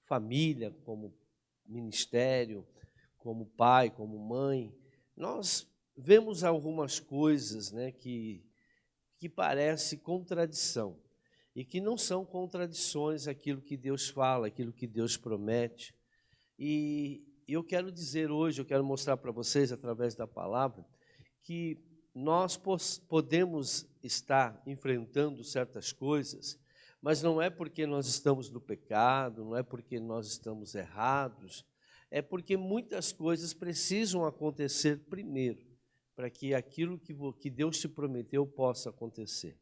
família, como ministério, como pai, como mãe, nós vemos algumas coisas, né, que parece contradição, e que não são contradições aquilo que Deus fala, aquilo que Deus promete. E eu quero dizer hoje, eu quero mostrar para vocês, através da palavra, que nós podemos estar enfrentando certas coisas, mas não é porque nós estamos no pecado, não é porque nós estamos errados, é porque muitas coisas precisam acontecer primeiro, para que aquilo que Deus te prometeu possa acontecer.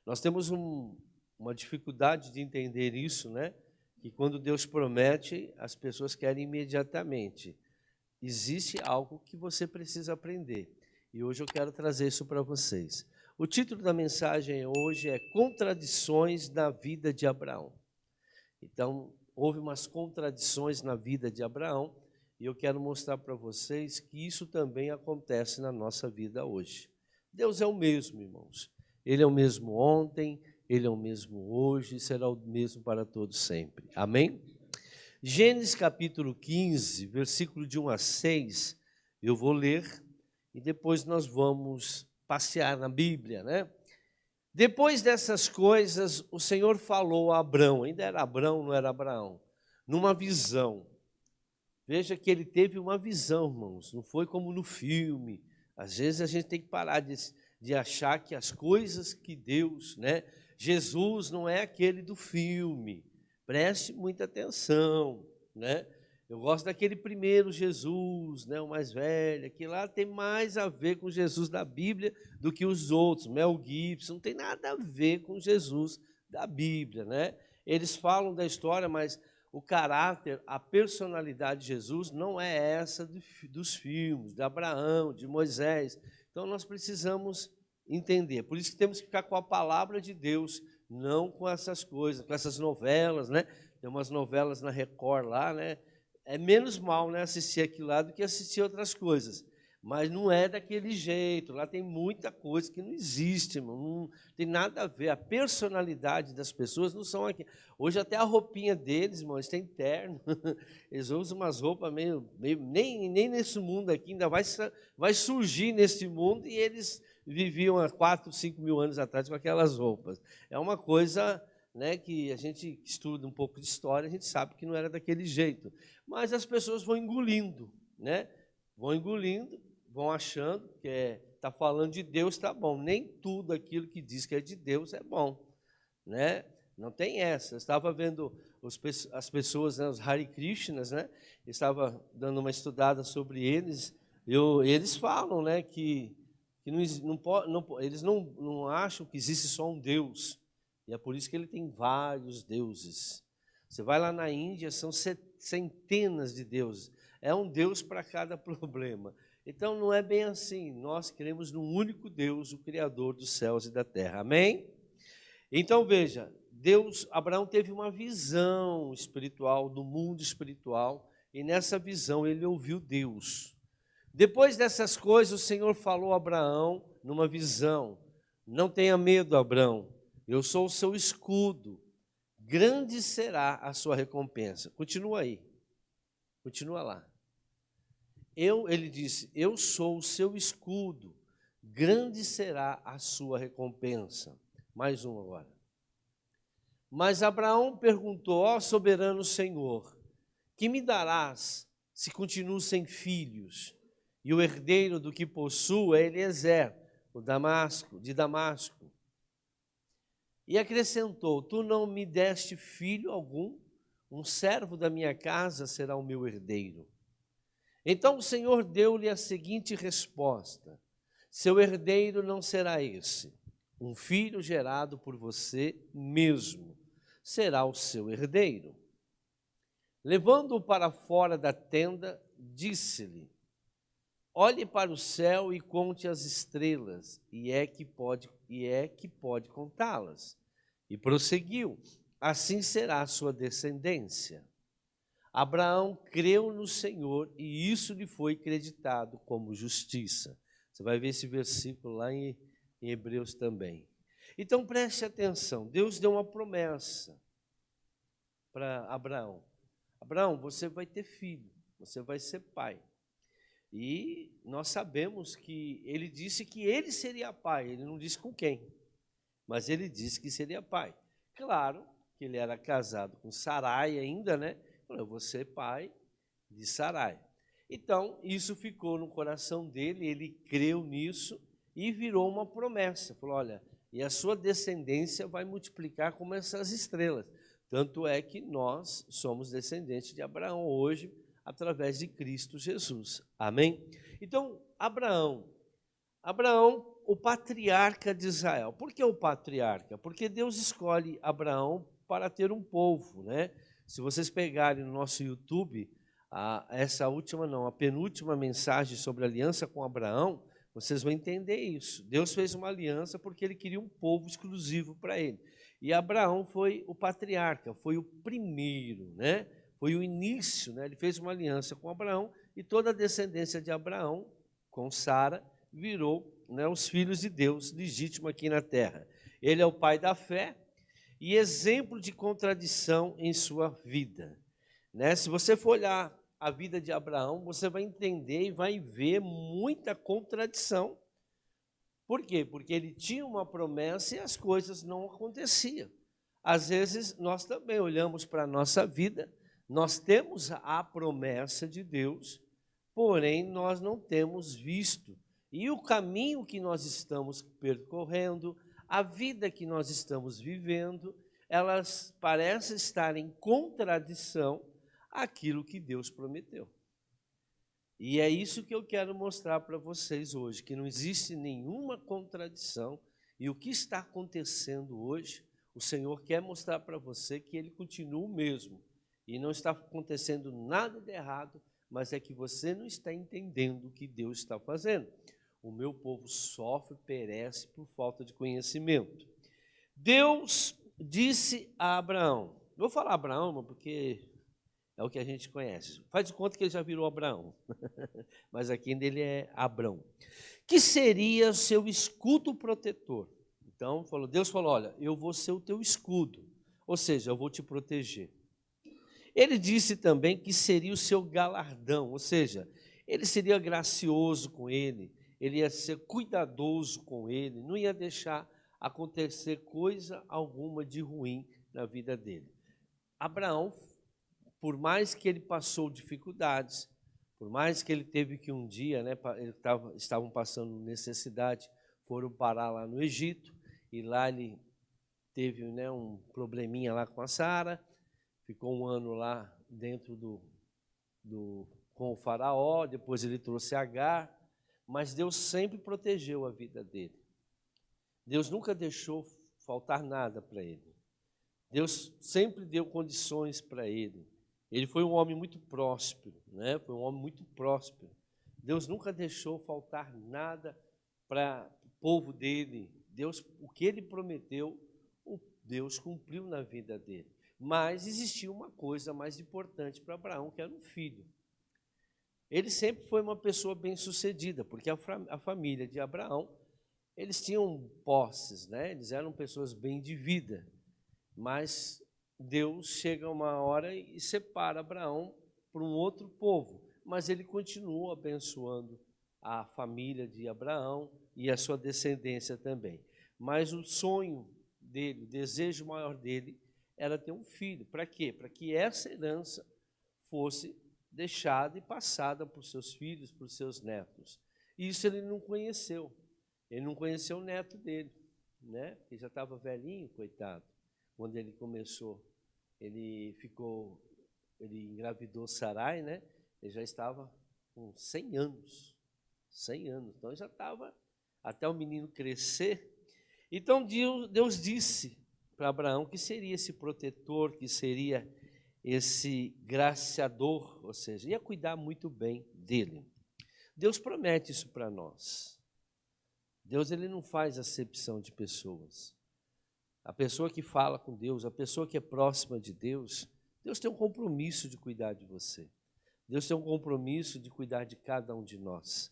Nós temos uma dificuldade de entender isso, né? Que quando Deus promete, as pessoas querem imediatamente. Existe algo que você precisa aprender. E hoje eu quero trazer isso para vocês. O título da mensagem hoje é Contradições na Vida de Abraão. Então, houve umas contradições na vida de Abraão, e eu quero mostrar para vocês que isso também acontece na nossa vida hoje. Deus é o mesmo, irmãos. Ele é o mesmo ontem, Ele é o mesmo hoje, e será o mesmo para todos sempre. Amém? Gênesis capítulo 15, versículo de 1 a 6, eu vou ler, e depois nós vamos passear na Bíblia, né? Depois dessas coisas, o Senhor falou a Abrão, ainda era Abrão, não era Abraão, numa visão. Veja que ele teve uma visão, irmãos, não foi como no filme. Às vezes a gente tem que parar de achar que as coisas que Deus, né? Jesus não é aquele do filme, preste muita atenção, né? Eu gosto daquele primeiro Jesus, né, o mais velho, que lá tem mais a ver com Jesus da Bíblia do que os outros. Mel Gibson não tem nada a ver com Jesus da Bíblia, né? Eles falam da história, mas o caráter, a personalidade de Jesus não é essa dos filmes, de Abraão, de Moisés. Então nós precisamos entender. Por isso que temos que ficar com a palavra de Deus, não com essas coisas, com essas novelas, né? Tem umas novelas na Record lá, né? É menos mal, né, assistir aquilo lá do que assistir outras coisas. Mas não é daquele jeito. Lá tem muita coisa que não existe, irmão. Não tem nada a ver. A personalidade das pessoas não são aqui. Hoje até a roupinha deles, irmão, eles têm terno. Eles usam umas roupas meio nem nesse mundo aqui, ainda vai surgir nesse mundo, e eles viviam há 4, 5 mil anos atrás com aquelas roupas. É uma coisa, né, que a gente estuda um pouco de história, a gente sabe que não era daquele jeito. Mas as pessoas vão engolindo, né? Vão engolindo, vão achando que está falando de Deus, está bom. Nem tudo aquilo que diz que é de Deus é bom, né? Não tem essa. Eu estava vendo as pessoas, né, os Hare Krishnas, né? Eu estava dando uma estudada sobre eles. Eles falam, né, que eles não acham que existe só um Deus. E é por isso que ele tem vários deuses. Você vai lá na Índia, são centenas de deuses. É um Deus para cada problema. Então não é bem assim. Nós cremos num único Deus, o Criador dos céus e da terra. Amém? Então veja, Abraão teve uma visão espiritual, do mundo espiritual, e nessa visão ele ouviu Deus. Depois dessas coisas, o Senhor falou a Abraão numa visão: não tenha medo, Abraão, eu sou o seu escudo, grande será a sua recompensa. Continua aí, continua lá. Ele disse, eu sou o seu escudo, grande será a sua recompensa. Mais um agora. Mas Abraão perguntou, ó soberano Senhor, que me darás se continuo sem filhos? E o herdeiro do que possuo é Eliezer, de Damasco. E acrescentou, tu não me deste filho algum, um servo da minha casa será o meu herdeiro. Então o Senhor deu-lhe a seguinte resposta, seu herdeiro não será esse, um filho gerado por você mesmo será o seu herdeiro. Levando-o para fora da tenda, disse-lhe, olhe para o céu e conte as estrelas, e é que pode contá-las. E prosseguiu, assim será a sua descendência. Abraão creu no Senhor e isso lhe foi creditado como justiça. Você vai ver esse versículo lá em Hebreus também. Então preste atenção, Deus deu uma promessa para Abraão. Abraão, você vai ter filho, você vai ser pai. E nós sabemos que ele disse que ele seria pai, ele não disse com quem, mas ele disse que seria pai. Claro que ele era casado com Sarai ainda, né? Falou, eu vou ser pai de Sarai. Então, isso ficou no coração dele, ele creu nisso e virou uma promessa. Falou, olha, e a sua descendência vai multiplicar como essas estrelas. Tanto é que nós somos descendentes de Abraão hoje, através de Cristo Jesus. Amém? Então, Abraão, o patriarca de Israel. Por que o patriarca? Porque Deus escolhe Abraão para ter um povo, né? Se vocês pegarem no nosso YouTube, a penúltima mensagem sobre a aliança com Abraão, vocês vão entender isso. Deus fez uma aliança porque ele queria um povo exclusivo para ele. E Abraão foi o patriarca, foi o primeiro, né? Foi o início, né? Ele fez uma aliança com Abraão e toda a descendência de Abraão, com Sara, virou, né, os filhos de Deus, legítimo aqui na terra. Ele é o pai da fé e exemplo de contradição em sua vida, né? Se você for olhar a vida de Abraão, você vai entender e vai ver muita contradição. Por quê? Porque ele tinha uma promessa e as coisas não aconteciam. Às vezes, nós também olhamos para a nossa vida, nós temos a promessa de Deus, porém, nós não temos visto. E o caminho que nós estamos percorrendo, a vida que nós estamos vivendo, elas parecem estar em contradição àquilo que Deus prometeu. E é isso que eu quero mostrar para vocês hoje, que não existe nenhuma contradição. E o que está acontecendo hoje, o Senhor quer mostrar para você que Ele continua o mesmo. E não está acontecendo nada de errado, mas é que você não está entendendo o que Deus está fazendo. O meu povo sofre, perece por falta de conhecimento. Deus disse a Abraão, vou falar Abraão porque é o que a gente conhece. Faz de conta que ele já virou Abraão, mas aqui ainda ele é Abrão. Que seria seu escudo protetor. Então, Deus falou, olha, eu vou ser o teu escudo, ou seja, eu vou te proteger. Ele disse também que seria o seu galardão, ou seja, ele seria gracioso com ele ia ser cuidadoso com ele, não ia deixar acontecer coisa alguma de ruim na vida dele. Abraão, por mais que ele passou dificuldades, por mais que ele teve que um dia, né, estavam passando necessidade, foram parar lá no Egito, e lá ele teve, né, um probleminha lá com a Sara, ficou um ano lá dentro com o faraó, depois ele trouxe Agar, mas Deus sempre protegeu a vida dele. Deus nunca deixou faltar nada para ele. Deus sempre deu condições para ele. Ele foi um homem muito próspero, né? Foi um homem muito próspero. Deus nunca deixou faltar nada para o povo dele. Deus, o que ele prometeu, Deus cumpriu na vida dele. Mas existia uma coisa mais importante para Abraão, que era um filho. Ele sempre foi uma pessoa bem-sucedida, porque a família de Abraão, eles tinham posses, né? Eles eram pessoas bem de vida. Mas Deus chega uma hora e separa Abraão para um outro povo, mas ele continua abençoando a família de Abraão e a sua descendência também. Mas o sonho dele, o desejo maior dele, era ter um filho. Para quê? Para que essa herança fosse deixada e passada para os seus filhos, para os seus netos. E isso ele não conheceu. Ele não conheceu o neto dele, né? Ele já estava velhinho, coitado. Quando ele começou, ele engravidou Sarai, né? Ele já estava com 100 anos. 100 anos. Então, já estava, até o menino crescer. Então, Deus disse para Abraão que seria esse protetor, que seria esse graciador, ou seja, ia cuidar muito bem dele. Deus promete isso para nós. Deus, ele não faz acepção de pessoas. A pessoa que fala com Deus, a pessoa que é próxima de Deus, Deus tem um compromisso de cuidar de você. Deus tem um compromisso de cuidar de cada um de nós.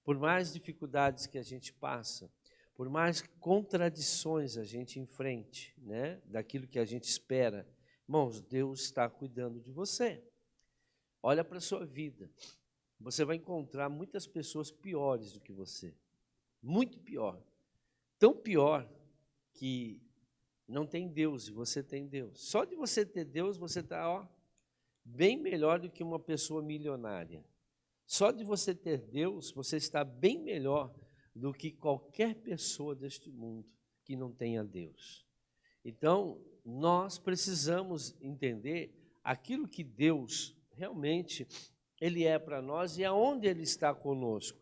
Por mais dificuldades que a gente passa, por mais contradições a gente enfrente, né, daquilo que a gente espera, Irmãos, Deus está cuidando de você. Olha para a sua vida. Você vai encontrar muitas pessoas piores do que você. Muito pior. Tão pior que não tem Deus e você tem Deus. Só de você ter Deus, você está bem melhor do que uma pessoa milionária. Só de você ter Deus, você está bem melhor do que qualquer pessoa deste mundo que não tenha Deus. Então, nós precisamos entender aquilo que Deus realmente Ele é para nós e aonde Ele está conosco.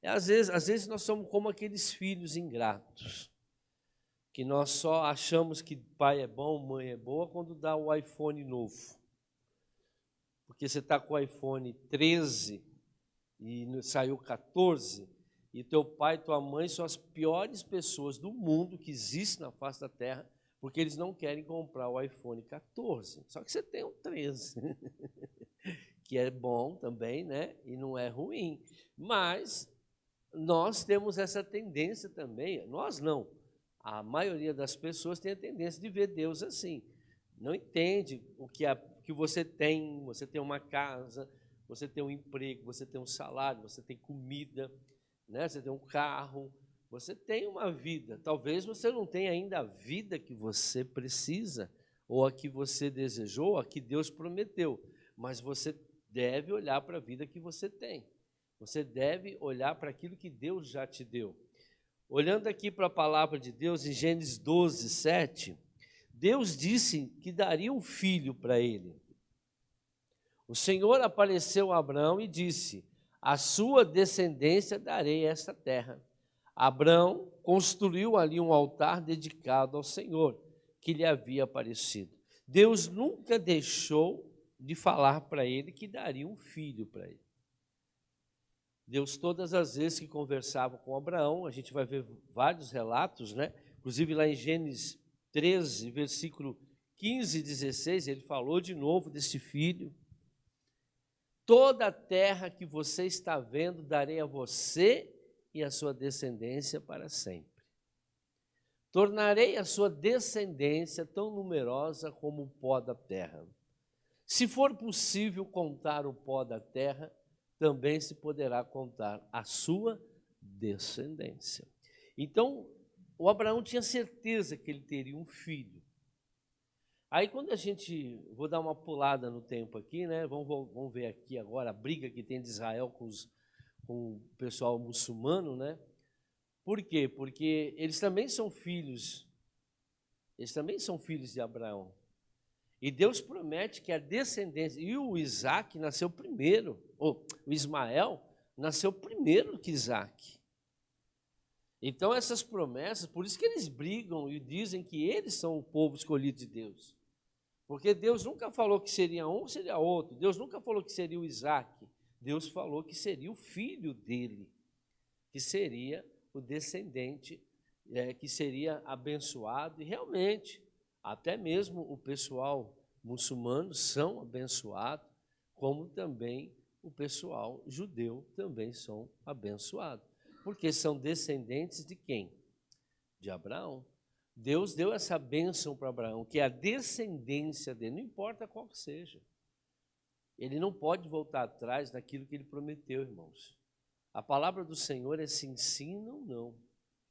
Às vezes nós somos como aqueles filhos ingratos, que nós só achamos que pai é bom, mãe é boa quando dá o iPhone novo. Porque você está com o iPhone 13 e saiu 14, e teu pai e tua mãe são as piores pessoas do mundo que existem na face da terra, porque eles não querem comprar o iPhone 14. Só que você tem um 13, que é bom também, né? E não é ruim. Mas nós temos essa tendência também, nós não, a maioria das pessoas tem a tendência de ver Deus assim. Não entende o que você tem uma casa, você tem um emprego, você tem um salário, você tem comida, né? Você tem um carro, você tem uma vida. Talvez você não tenha ainda a vida que você precisa, ou a que você desejou, a que Deus prometeu, mas você deve olhar para a vida que você tem. Você deve olhar para aquilo que Deus já te deu. Olhando aqui para a palavra de Deus, em Gênesis 12, 7, Deus disse que daria um filho para ele. O Senhor apareceu a Abraão e disse: a sua descendência darei esta terra. Abraão construiu ali um altar dedicado ao Senhor, que lhe havia aparecido. Deus nunca deixou de falar para ele que daria um filho para ele. Deus, todas as vezes que conversava com Abraão, a gente vai ver vários relatos, né? Inclusive lá em Gênesis 13, versículo 15 e 16, ele falou de novo desse filho. Toda a terra que você está vendo, darei a você e a sua descendência para sempre. Tornarei a sua descendência tão numerosa como o pó da terra. Se for possível contar o pó da terra, também se poderá contar a sua descendência. Então, o Abraão tinha certeza que ele teria um filho. Aí quando vou dar uma pulada no tempo aqui, né? Vamos ver aqui agora a briga que tem de Israel com o pessoal muçulmano, né? Por quê? Porque eles também são filhos de Abraão. E Deus promete que a descendência, e o Isaac nasceu primeiro, ou o Ismael nasceu primeiro que Isaac. Então essas promessas, por isso que eles brigam e dizem que eles são o povo escolhido de Deus. Porque Deus nunca falou que seria um, seria outro. Deus nunca falou que seria o Isaac. Deus falou que seria o filho dele, que seria o descendente, que seria abençoado. E realmente, até mesmo o pessoal muçulmano são abençoados, como também o pessoal judeu também são abençoados. Porque são descendentes de quem? De Abraão. Deus deu essa bênção para Abraão, que é a descendência dele, não importa qual que seja. Ele não pode voltar atrás daquilo que ele prometeu, irmãos. A palavra do Senhor é sim, sim, não, não.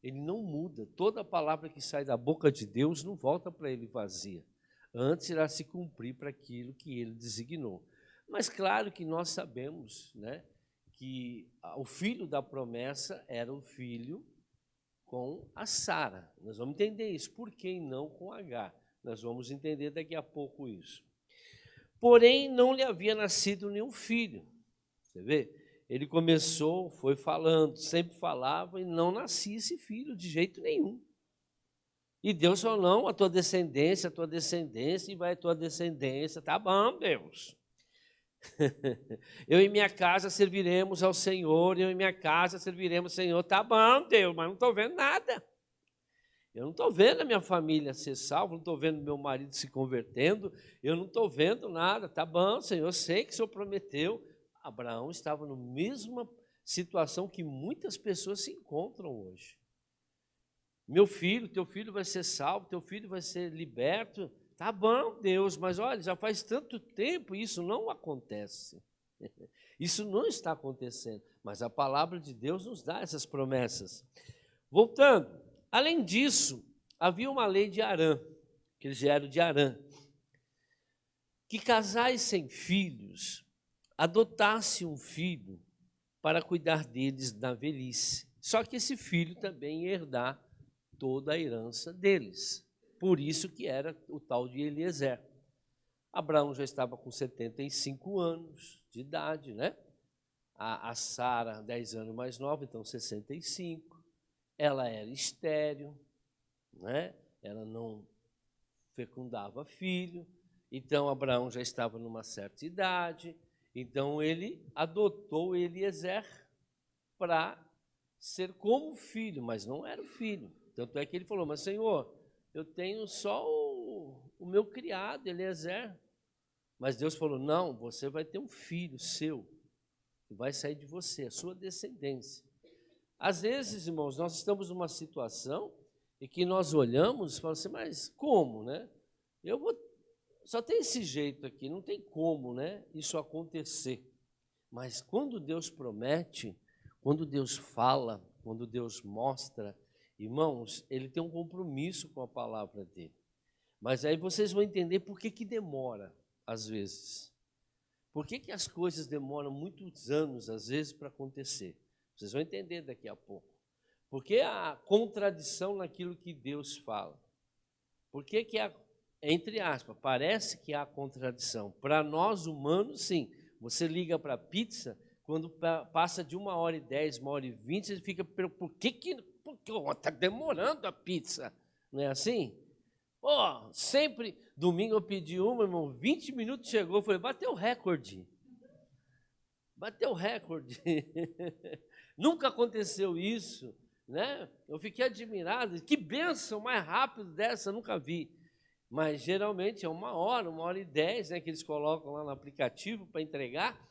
Ele não muda. Toda palavra que sai da boca de Deus não volta para ele vazia. Antes irá se cumprir para aquilo que ele designou. Mas claro que nós sabemos, né, que o filho da promessa era o filho com a Sara. Nós vamos entender isso. Por que não com Agar? Nós vamos entender daqui a pouco isso. Porém, não lhe havia nascido nenhum filho. Você vê? Ele começou, foi falando, sempre falava e não nascia esse filho de jeito nenhum. E Deus falou, não, a tua descendência, e vai a tua descendência. Tá bom, Deus. Eu e minha casa serviremos ao Senhor, eu e minha casa serviremos ao Senhor. Tá bom, Deus, mas não estou vendo nada. Eu não estou vendo a minha família ser salva, não estou vendo meu marido se convertendo, eu não estou vendo nada. Tá bom, Senhor, eu sei que o Senhor prometeu. Abraão estava na mesma situação que muitas pessoas se encontram hoje. Meu filho, teu filho vai ser salvo, teu filho vai ser liberto. Tá bom, Deus, mas olha, já faz tanto tempo e isso não acontece. Isso não está acontecendo, mas a palavra de Deus nos dá essas promessas. Voltando, além disso, havia uma lei de Arã, que eles vieram de Arã, que casais sem filhos adotassem um filho para cuidar deles na velhice. Só que esse filho também ia herdar toda a herança deles. Por isso que era o tal de Eliezer. Abraão já estava com 75 anos de idade, né? A Sara, 10 anos mais nova, então 65. Ela era estéril, né? Ela não fecundava filho. Então, Abraão já estava numa certa idade. Então, ele adotou Eliezer para ser como filho, mas não era o filho. Tanto é que ele falou, mas Senhor, eu tenho só o meu criado, Eliezer. Mas Deus falou, não, você vai ter um filho seu, que vai sair de você, a sua descendência. Às vezes, irmãos, nós estamos numa situação em que nós olhamos e falamos assim, mas como, né? Só tem esse jeito aqui, não tem como, né, isso acontecer. Mas quando Deus promete, quando Deus fala, quando Deus mostra, irmãos, Ele tem um compromisso com a palavra dEle. Mas aí vocês vão entender por que demora, às vezes. Por que as coisas demoram muitos anos, às vezes, para acontecer? Vocês vão entender daqui a pouco. Porque há contradição naquilo que Deus fala. Por que entre aspas, parece que há contradição? Para nós humanos, sim. Você liga para a pizza, quando passa de 1h10, 1h20, você fica, por que está demorando a pizza? Não é assim? Sempre, domingo eu pedi uma, irmão, 20 minutos chegou, eu falei, bateu o recorde. Bateu o recorde. Nunca aconteceu isso, né? Eu fiquei admirado, que bênção mais rápido dessa, eu nunca vi. Mas geralmente é 1h, 1h10, né, que eles colocam lá no aplicativo para entregar.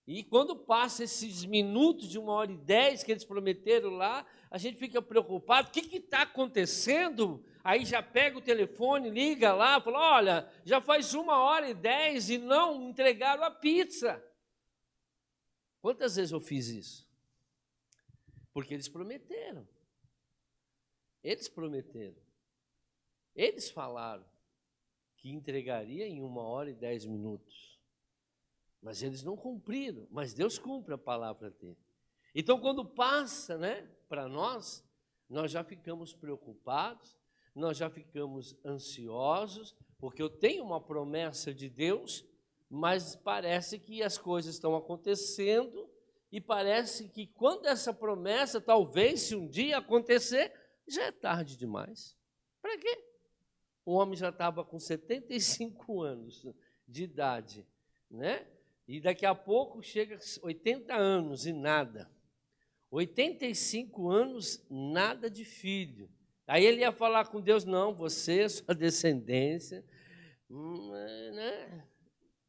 E quando passa esses minutos de 1h10 que eles prometeram lá, a gente fica preocupado, o que está acontecendo? Aí já pega o telefone, liga lá, fala, olha, já faz 1h10 e não entregaram a pizza. Quantas vezes eu fiz isso? Porque eles prometeram. Eles prometeram. Eles falaram que entregaria em 1h10. Mas eles não cumpriram. Mas Deus cumpre a palavra dele. Então, quando passa, né, para nós já ficamos preocupados, nós já ficamos ansiosos, porque eu tenho uma promessa de Deus, mas parece que as coisas estão acontecendo e parece que quando essa promessa, talvez, se um dia acontecer, já é tarde demais. Para quê? O homem já estava com 75 anos de idade, né? E daqui a pouco chega 80 anos e nada. 85 anos, nada de filho. Aí ele ia falar com Deus, não, você, sua descendência, né?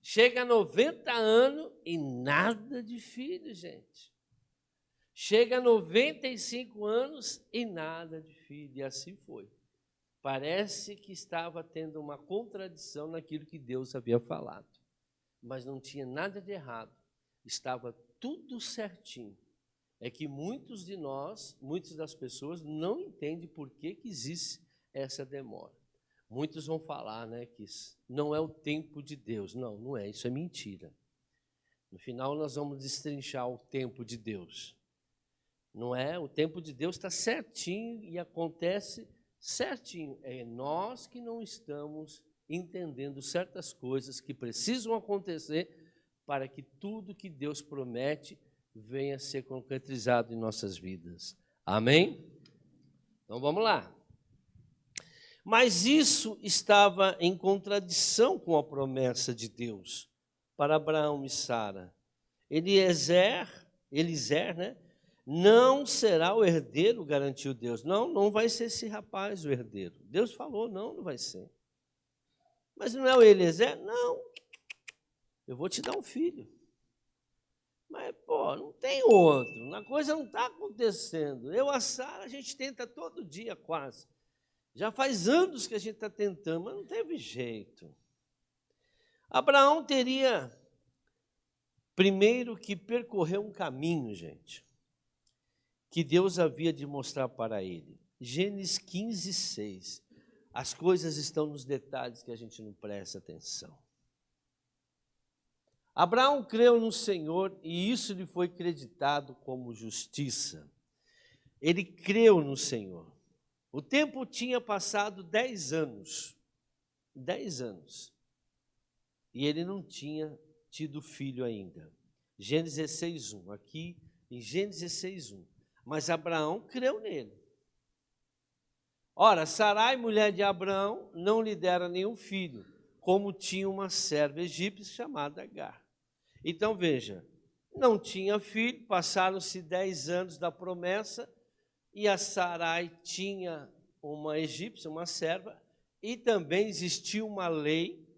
Chega a 90 anos e nada de filho, gente. Chega a 95 anos e nada de filho, e assim foi. Parece que estava tendo uma contradição naquilo que Deus havia falado. Mas não tinha nada de errado. Estava tudo certinho. É que muitos de nós, muitas das pessoas, não entendem por que existe essa demora. Muitos vão falar, né, que não é o tempo de Deus. Não, não é, isso é mentira. No final nós vamos destrinchar o tempo de Deus. Não é, o tempo de Deus está certinho e acontece certinho. É nós que não estamos entendendo certas coisas que precisam acontecer para que tudo que Deus promete venha a ser concretizado em nossas vidas. Amém? Então vamos lá. Mas isso estava em contradição com a promessa de Deus para Abraão e Sara. Eliezer, né? Não será o herdeiro, garantiu Deus. Não vai ser esse rapaz o herdeiro. Deus falou, não vai ser. Mas não é o Eliezer? Não. Eu vou te dar um filho. Mas, não tem outro. A coisa não está acontecendo. Eu, a Sara, a gente tenta todo dia quase. Já faz anos que a gente está tentando, mas não teve jeito. Abraão teria primeiro que percorrer um caminho, gente, que Deus havia de mostrar para ele. Gênesis 15, 6. As coisas estão nos detalhes que a gente não presta atenção. Abraão creu no Senhor e isso lhe foi creditado como justiça. Ele creu no Senhor. O tempo tinha passado 10 anos. 10 anos. E ele não tinha tido filho ainda. Gênesis 6:1. Aqui em Gênesis 6:1. Mas Abraão creu nele. Ora, Sarai, mulher de Abraão, não lhe dera nenhum filho, como tinha uma serva egípcia chamada Agar. Então, veja, não tinha filho, passaram-se 10 anos da promessa, e a Sarai tinha uma egípcia, uma serva, e também existia uma lei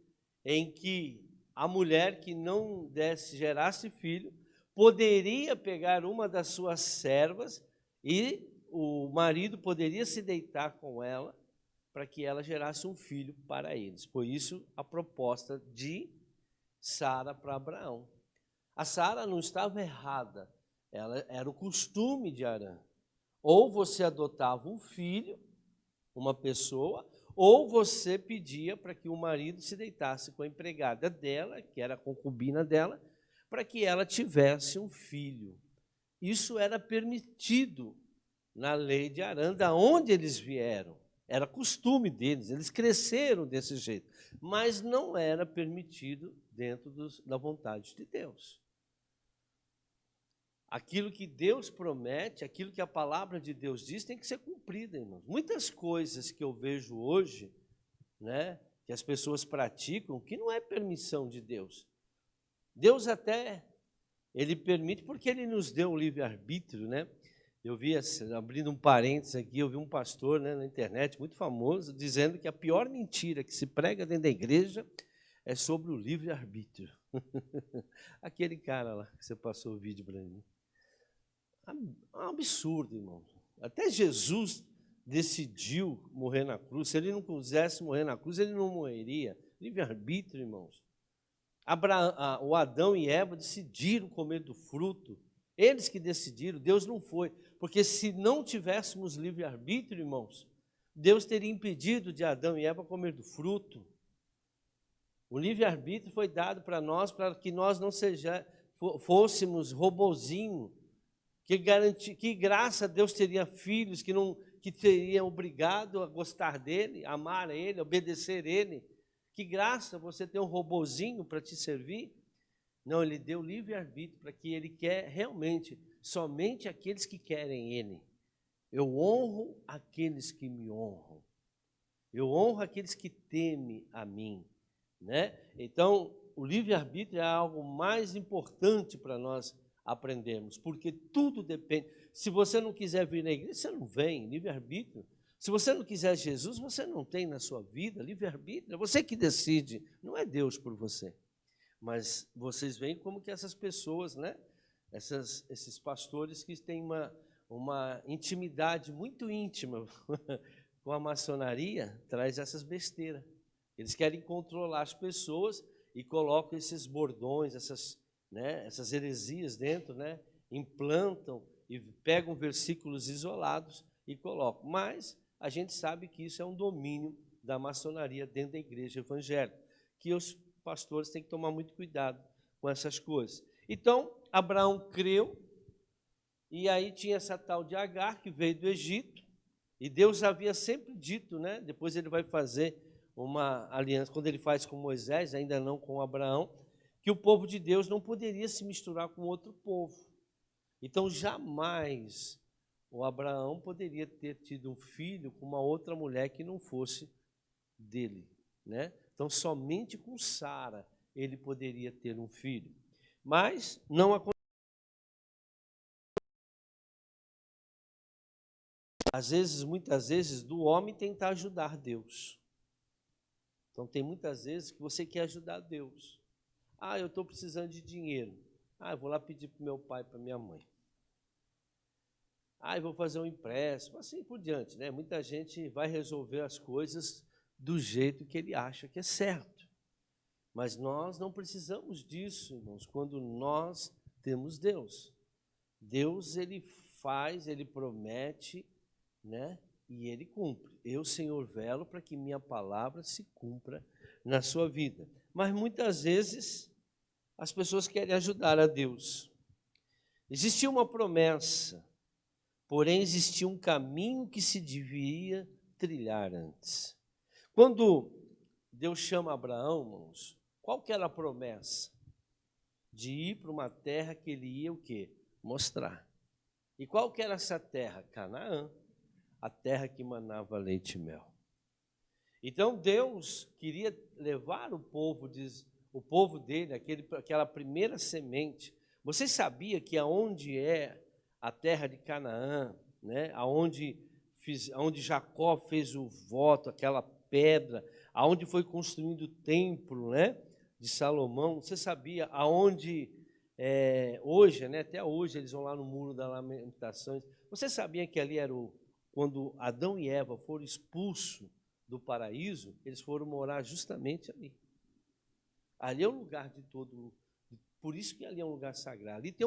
em que a mulher que não gerasse filho, poderia pegar uma das suas servas e o marido poderia se deitar com ela para que ela gerasse um filho para eles. Por isso, a proposta de Sara para Abraão. A Sara não estava errada, ela era o costume de Arã. Ou você adotava um filho, uma pessoa, ou você pedia para que o marido se deitasse com a empregada dela, que era a concubina dela, para que ela tivesse um filho. Isso era permitido na lei de Arã, da onde eles vieram. Era costume deles, eles cresceram desse jeito. Mas não era permitido dentro da vontade de Deus. Aquilo que Deus promete, aquilo que a palavra de Deus diz, tem que ser cumprido, irmãos. Muitas coisas que eu vejo hoje, né, que as pessoas praticam, que não é permissão de Deus. Deus até, Ele permite, porque Ele nos deu o livre-arbítrio, né? Eu vi, abrindo um parênteses aqui, eu vi um pastor, né, na internet, muito famoso, dizendo que a pior mentira que se prega dentro da igreja é sobre o livre-arbítrio. Aquele cara lá, que você passou o vídeo para mim. É um absurdo, irmão. Até Jesus decidiu morrer na cruz. Se ele não quisesse morrer na cruz, ele não morreria. Livre-arbítrio, irmãos. O Adão e Eva decidiram comer do fruto. Eles que decidiram, Deus não foi. Porque se não tivéssemos livre-arbítrio, irmãos, Deus teria impedido de Adão e Eva comer do fruto. O livre-arbítrio foi dado para que nós não fôssemos robozinho. Que graça Deus teria filhos que teriam obrigado a gostar dele, amar a ele, obedecer a ele. Que graça você ter um robozinho para te servir. Não, ele deu livre-arbítrio para que ele quer realmente, somente aqueles que querem ele. Eu honro aqueles que me honram. Eu honro aqueles que temem a mim, né? Então, o livre-arbítrio é algo mais importante para nós aprendermos, porque tudo depende. Se você não quiser vir na igreja, você não vem, livre-arbítrio. Se você não quiser Jesus, você não tem na sua vida livre-arbítrio. É você que decide, não é Deus por você. Mas vocês veem como que essas pessoas, né? Esses pastores que têm uma intimidade muito íntima com a maçonaria, traz essas besteiras. Eles querem controlar as pessoas e colocam esses bordões, essas heresias dentro, né? Implantam e pegam versículos isolados e colocam. Mas a gente sabe que isso é um domínio da maçonaria dentro da igreja evangélica, que os pastores têm que tomar muito cuidado com essas coisas. Então, Abraão creu, e aí tinha essa tal de Agar, que veio do Egito, e Deus havia sempre dito, né? Depois ele vai fazer uma aliança, quando ele faz com Moisés, ainda não com Abraão, que o povo de Deus não poderia se misturar com outro povo. Então, jamais o Abraão poderia ter tido um filho com uma outra mulher que não fosse dele, né? Então, somente com Sara ele poderia ter um filho. Mas não aconteceu. Muitas vezes, do homem tentar ajudar Deus. Então, tem muitas vezes que você quer ajudar Deus. Ah, eu estou precisando de dinheiro. Ah, eu vou lá pedir para o meu pai, para minha mãe. eu vou fazer um empréstimo, assim por diante, né? Muita gente vai resolver as coisas do jeito que ele acha que é certo. Mas nós não precisamos disso, irmãos, quando nós temos Deus. Deus, ele faz, ele promete, né? E ele cumpre. Eu, Senhor, velo para que minha palavra se cumpra na sua vida. Mas muitas vezes as pessoas querem ajudar a Deus. Existia uma promessa, porém existia um caminho que se devia trilhar antes. Quando Deus chama Abraão, irmãos, qual que era a promessa? De ir para uma terra que ele ia o quê? Mostrar. E qual que era essa terra? Canaã, a terra que manava leite e mel. Então Deus queria levar o povo dele, aquela primeira semente. Você sabia que aonde é a terra de Canaã, né? Aonde Jacó fez o voto, aquela pedra, aonde foi construído o templo, né, de Salomão? Você sabia aonde hoje, né, até hoje eles vão lá no Muro das Lamentações. Você sabia que ali era quando Adão e Eva foram expulsos do paraíso, eles foram morar justamente ali. Ali é o lugar de todo, por isso que ali é um lugar sagrado. Ali tem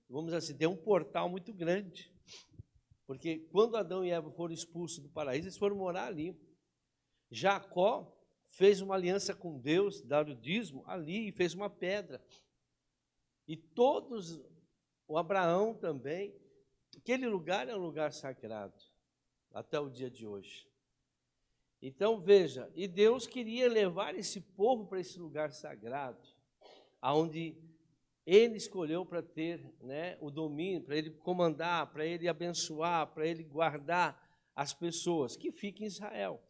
vamos dizer assim, tem um portal muito grande, porque quando Adão e Eva foram expulsos do paraíso, eles foram morar ali. Jacó fez uma aliança com Deus, dado o dízimo, ali, e fez uma pedra. E o Abraão também, aquele lugar é um lugar sagrado, até o dia de hoje. Então, veja, e Deus queria levar esse povo para esse lugar sagrado, aonde ele escolheu para ter, né, o domínio, para ele comandar, para ele abençoar, para ele guardar as pessoas, que fica em Israel.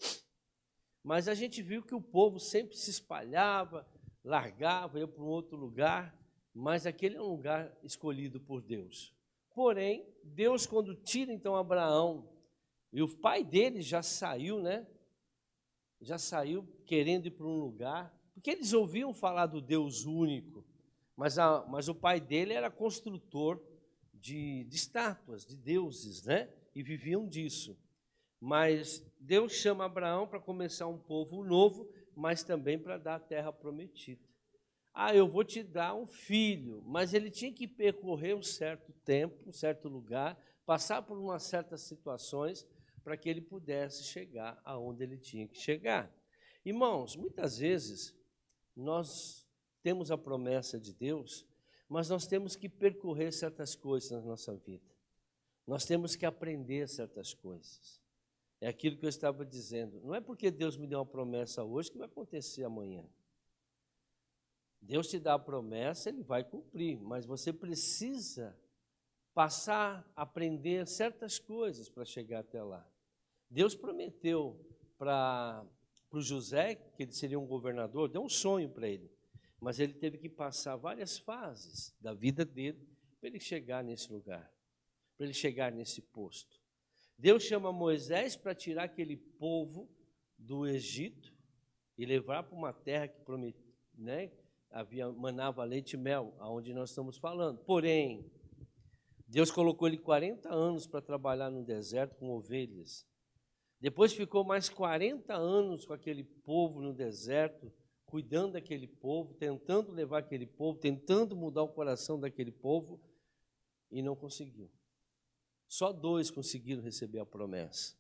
Mas a gente viu que o povo sempre se espalhava, largava, ia para um outro lugar, mas aquele é um lugar escolhido por Deus. Porém, Deus, quando tira então Abraão, e o pai dele já saiu, né? Já saiu querendo ir para um lugar, porque eles ouviam falar do Deus único, mas o pai dele era construtor de estátuas, de deuses, né? E viviam disso. Mas Deus chama Abraão para começar um povo novo, mas também para dar a terra prometida. Eu vou te dar um filho, mas ele tinha que percorrer um certo tempo, um certo lugar, passar por umas certas situações, para que ele pudesse chegar aonde ele tinha que chegar. Irmãos, muitas vezes nós temos a promessa de Deus, mas nós temos que percorrer certas coisas na nossa vida. Nós temos que aprender certas coisas. É aquilo que eu estava dizendo. Não é porque Deus me deu uma promessa hoje que vai acontecer amanhã. Deus te dá a promessa, Ele vai cumprir, mas você precisa passar a aprender certas coisas para chegar até lá. Deus prometeu para o José que ele seria um governador, deu um sonho para ele, mas ele teve que passar várias fases da vida dele para ele chegar nesse lugar, para ele chegar nesse posto. Deus chama Moisés para tirar aquele povo do Egito e levar para uma terra que manava leite e mel, aonde nós estamos falando. Porém, Deus colocou ele 40 anos para trabalhar no deserto com ovelhas. Depois ficou mais 40 anos com aquele povo no deserto, cuidando daquele povo, tentando levar aquele povo, tentando mudar o coração daquele povo, e não conseguiu. Só 2 conseguiram receber a promessa,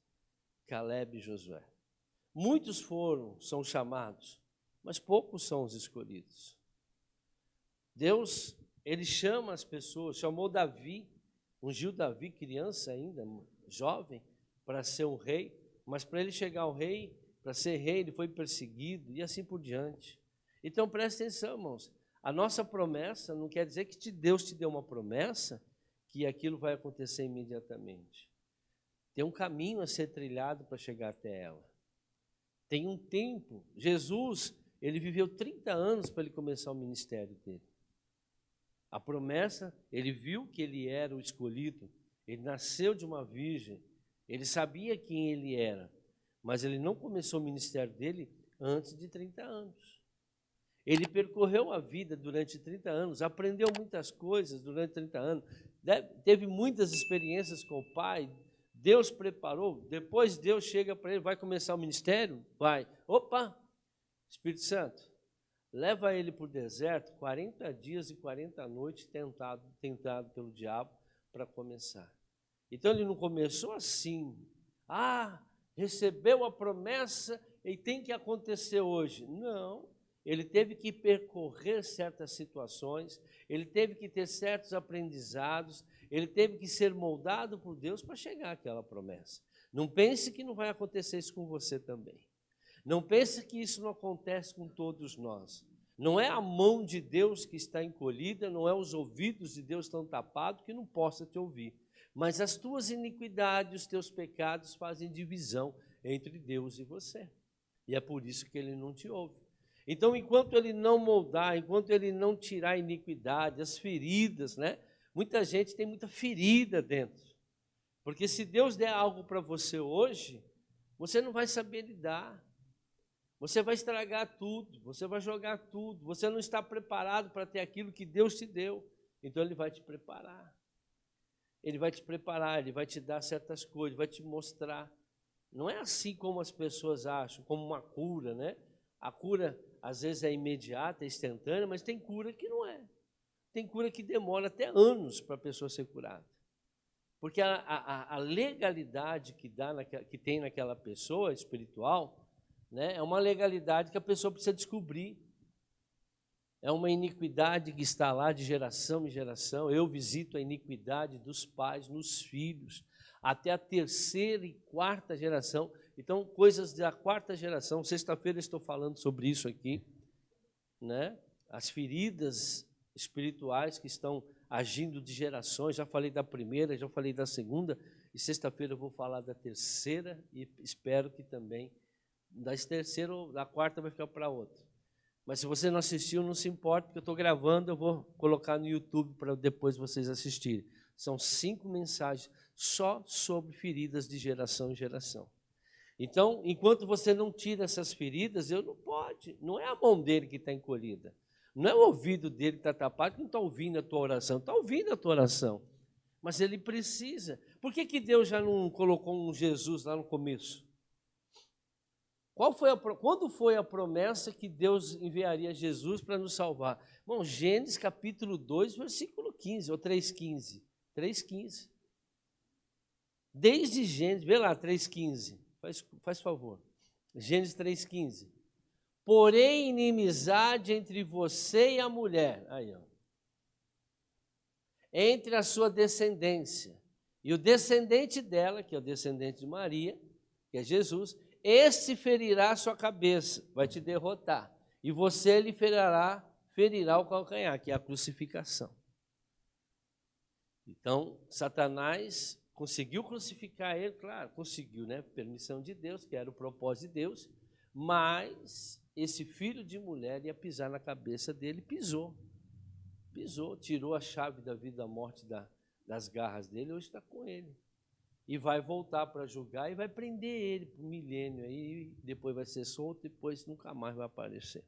Caleb e Josué. Muitos são chamados, mas poucos são os escolhidos. Deus, Ele chama as pessoas, chamou Davi, ungiu Davi, criança ainda, jovem, para ser um rei, mas para ele chegar ao rei, para ser rei, ele foi perseguido e assim por diante. Então presta atenção, irmãos, a nossa promessa não quer dizer que Deus te deu uma promessa, que aquilo vai acontecer imediatamente. Tem um caminho a ser trilhado para chegar até ela. Tem um tempo. Jesus, ele viveu 30 anos para ele começar o ministério dele. A promessa, ele viu que ele era o escolhido, ele nasceu de uma virgem, ele sabia quem ele era, mas ele não começou o ministério dele antes de 30 anos. Ele percorreu a vida durante 30 anos, aprendeu muitas coisas durante 30 anos, teve muitas experiências com o Pai, Deus preparou, depois Deus chega para ele, vai começar o ministério? Vai. Opa, Espírito Santo, leva ele para o deserto, 40 dias e 40 noites tentado pelo diabo para começar. Então ele não começou assim, recebeu a promessa e tem que acontecer hoje. Não, ele teve que percorrer certas situações, ele teve que ter certos aprendizados, ele teve que ser moldado por Deus para chegar àquela promessa. Não pense que não vai acontecer isso com você também. Não pense que isso não acontece com todos nós. Não é a mão de Deus que está encolhida, não é os ouvidos de Deus que estão tapados que não possa te ouvir. Mas as tuas iniquidades, os teus pecados fazem divisão entre Deus e você. E é por isso que ele não te ouve. Então, enquanto ele não moldar, enquanto ele não tirar a iniquidade, as feridas, né? Muita gente tem muita ferida dentro. Porque se Deus der algo para você hoje, você não vai saber lidar. Você vai estragar tudo, você vai jogar tudo. Você não está preparado para ter aquilo que Deus te deu. Então ele vai te preparar. Ele vai te preparar, ele vai te dar certas coisas, vai te mostrar. Não é assim como as pessoas acham, como uma cura, né? A cura, às vezes, é imediata, é instantânea, mas tem cura que não é. Tem cura que demora até anos para a pessoa ser curada. Porque a legalidade que tem naquela pessoa espiritual, né, é uma legalidade que a pessoa precisa descobrir. É uma iniquidade que está lá de geração em geração. Eu visito a iniquidade dos pais nos filhos, até a terceira e quarta geração. Então, coisas da quarta geração. Sexta-feira estou falando sobre isso aqui, né? As feridas espirituais que estão agindo de gerações. Já falei da primeira, já falei da segunda, e sexta-feira eu vou falar da terceira, e espero que também da terceira ou da quarta vai ficar para outra. Mas se você não assistiu, não se importa, porque eu estou gravando, eu vou colocar no YouTube para depois vocês assistirem. São 5 mensagens só sobre feridas de geração em geração. Então, enquanto você não tira essas feridas, não é a mão dele que está encolhida, não é o ouvido dele que está tapado, que não está ouvindo a tua oração, está ouvindo a tua oração, mas ele precisa. Por que Deus já não colocou um Jesus lá no começo? Quando foi a promessa que Deus enviaria Jesus para nos salvar? Bom, Gênesis capítulo 2, versículo 15, ou 3,15. 3,15. Desde Gênesis, vê lá, 3,15. Faz favor. Gênesis 3,15. Porém, inimizade entre você e a mulher. Aí, ó. Entre a sua descendência e o descendente dela, que é o descendente de Maria, que é Jesus, este ferirá a sua cabeça, vai te derrotar. E você lhe ferirá o calcanhar, que é a crucificação. Então, Satanás conseguiu crucificar ele, claro, conseguiu, né? Permissão de Deus, que era o propósito de Deus, mas esse filho de mulher ia pisar na cabeça dele, pisou, tirou a chave da vida e da morte das garras dele, hoje está com ele. E vai voltar para julgar e vai prender ele por um milênio aí, depois vai ser solto, depois nunca mais vai aparecer.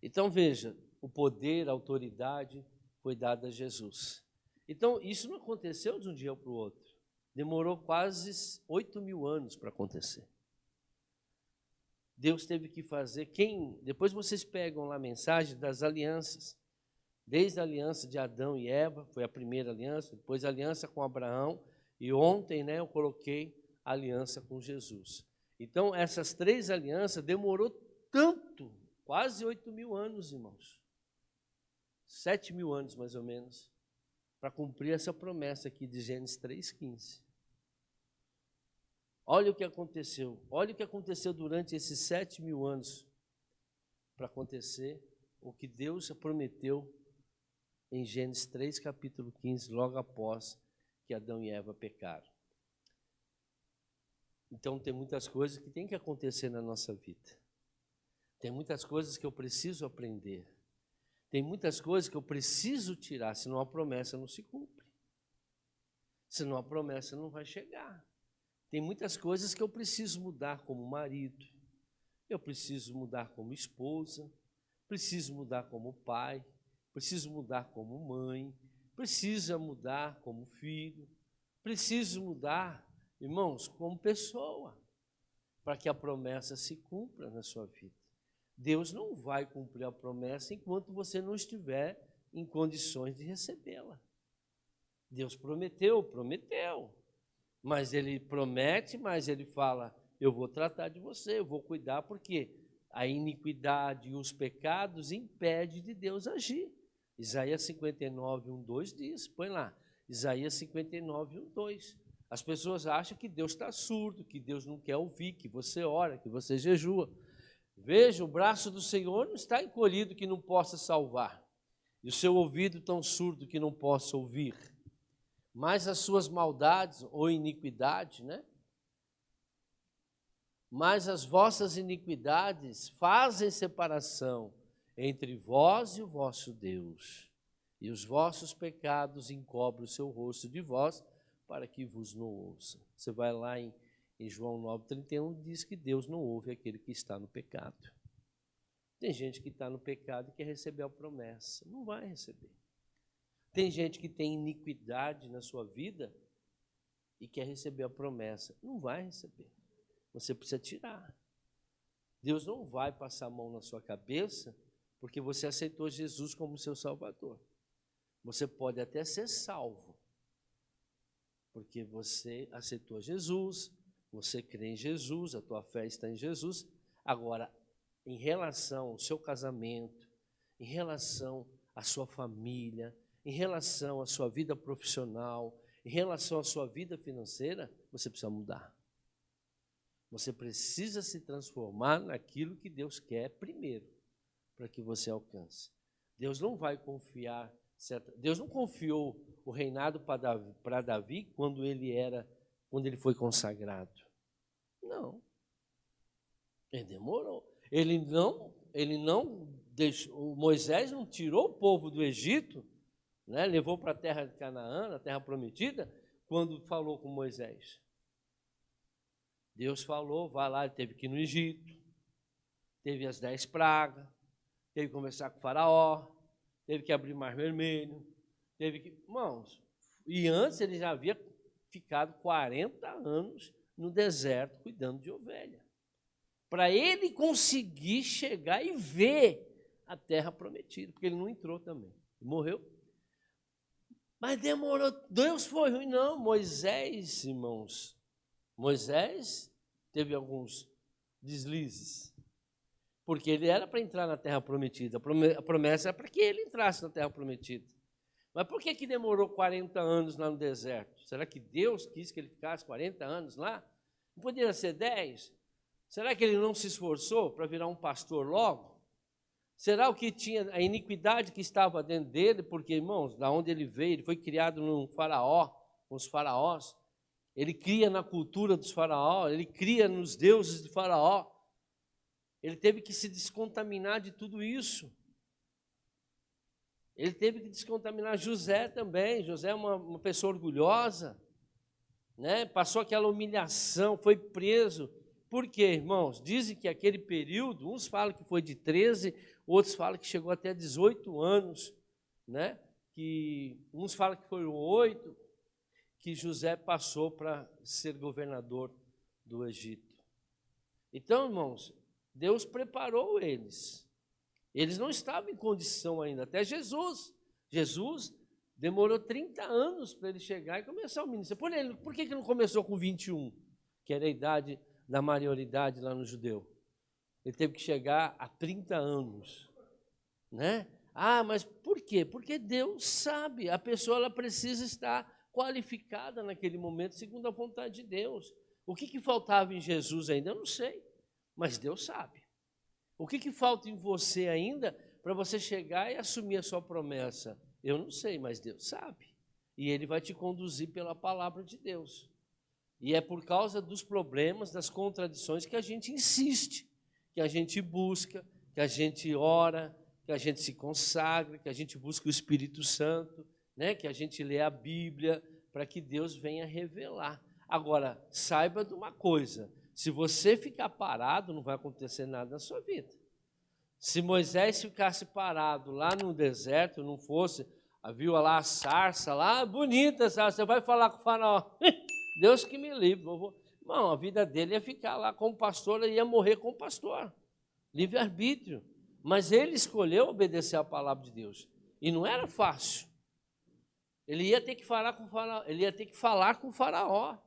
Então veja, o poder, a autoridade foi dada a Jesus. Então isso não aconteceu de um dia para o outro, demorou quase 8.000 anos para acontecer. Deus teve que fazer, depois vocês pegam lá a mensagem das alianças, desde a aliança de Adão e Eva, foi a primeira aliança, depois a aliança com Abraão, e ontem, né, eu coloquei a aliança com Jesus. Então, essas 3 alianças demorou tanto, quase 8.000 anos, irmãos. 7.000 anos, mais ou menos, para cumprir essa promessa aqui de Gênesis 3,15. Olha o que aconteceu. Olha o que aconteceu durante esses 7.000 anos para acontecer o que Deus prometeu em Gênesis 3, capítulo 15, logo após que Adão e Eva pecaram. Então, tem muitas coisas que tem que acontecer na nossa vida. Tem muitas coisas que eu preciso aprender. Tem muitas coisas que eu preciso tirar, senão a promessa não se cumpre. Senão a promessa não vai chegar. Tem muitas coisas que eu preciso mudar como marido. Eu preciso mudar como esposa. Preciso mudar como pai, preciso mudar como mãe, precisa mudar como filho, preciso mudar, irmãos, como pessoa, para que a promessa se cumpra na sua vida. Deus não vai cumprir a promessa enquanto você não estiver em condições de recebê-la. Deus prometeu, mas Ele promete, mas Ele fala, eu vou tratar de você, eu vou cuidar, porque a iniquidade e os pecados impedem de Deus agir. Isaías 59, 1, 2 diz, põe lá, Isaías 59, 1, 2. As pessoas acham que Deus está surdo, que Deus não quer ouvir, que você ora, que você jejua. Veja, o braço do Senhor não está encolhido que não possa salvar, e o seu ouvido tão surdo que não possa ouvir. Mas as suas maldades ou iniquidade, né? Mas as vossas iniquidades fazem separação entre vós e o vosso Deus, e os vossos pecados encobrem o seu rosto de vós, para que vos não ouça. Você vai lá em João 9,31, diz que Deus não ouve aquele que está no pecado. Tem gente que está no pecado e quer receber a promessa, não vai receber. Tem gente que tem iniquidade na sua vida e quer receber a promessa, não vai receber. Você precisa tirar. Deus não vai passar a mão na sua cabeça porque você aceitou Jesus como seu Salvador. Você pode até ser salvo, porque você aceitou Jesus, você crê em Jesus, a tua fé está em Jesus. Agora, em relação ao seu casamento, em relação à sua família, em relação à sua vida profissional, em relação à sua vida financeira, você precisa mudar. Você precisa se transformar naquilo que Deus quer primeiro, para que você alcance. Deus não vai confiar, Deus não confiou o reinado para Davi quando ele foi consagrado. Não. Ele demorou. Ele não deixou, Moisés não tirou o povo do Egito, né, levou para a terra de Canaã, a terra prometida, quando falou com Moisés. Deus falou, vai lá, ele teve que ir no Egito, teve as 10 pragas, teve que conversar com o faraó, teve que abrir o Mar Vermelho, irmãos, e antes ele já havia ficado 40 anos no deserto cuidando de ovelha, para ele conseguir chegar e ver a terra prometida, porque ele não entrou também, morreu. Mas demorou, Deus foi ruim, não, Moisés, irmãos, Moisés teve alguns deslizes, porque ele era para entrar na terra prometida, a promessa era para que ele entrasse na terra prometida. Mas por que demorou 40 anos lá no deserto? Será que Deus quis que ele ficasse 40 anos lá? Não poderia ser 10? Será que ele não se esforçou para virar um pastor logo? Será o que tinha a iniquidade que estava dentro dele? Porque, irmãos, da onde ele veio, ele foi criado num faraó, com os faraós. Ele cria na cultura dos faraós, ele cria nos deuses do faraó. Ele teve que se descontaminar de tudo isso. Ele teve que descontaminar José também. José é uma pessoa orgulhosa, né? Passou aquela humilhação, foi preso. Por quê, irmãos? Dizem que aquele período, uns falam que foi de 13, outros falam que chegou até 18 anos, né? Que uns falam que foram 8, que José passou para ser governador do Egito. Então, irmãos, Deus preparou eles. Eles não estavam em condição ainda, até Jesus. Jesus demorou 30 anos para ele chegar e começar o ministério. Por que não começou com 21, que era a idade da maioridade lá no judeu? Ele teve que chegar a 30 anos, né? Ah, mas por quê? Porque Deus sabe, a pessoa ela precisa estar qualificada naquele momento, segundo a vontade de Deus. O que faltava em Jesus ainda? Eu não sei, mas Deus sabe. O que falta em você ainda para você chegar e assumir a sua promessa? Eu não sei, mas Deus sabe. E Ele vai te conduzir pela palavra de Deus. E é por causa dos problemas, das contradições que a gente insiste, que a gente busca, que a gente ora, que a gente se consagra, que a gente busca o Espírito Santo, né? Que a gente lê a Bíblia, para que Deus venha revelar. Agora, saiba de uma coisa, se você ficar parado, não vai acontecer nada na sua vida. Se Moisés ficasse parado lá no deserto, não fosse, viu lá a sarça, lá, bonita, sarça, você vai falar com o faraó, Deus que me livre. Irmão, a vida dele ia ficar lá como pastor, ele ia morrer como pastor, livre-arbítrio. Mas ele escolheu obedecer a palavra de Deus, e não era fácil. Ele ia ter que falar com o faraó, ele ia ter que falar com o faraó.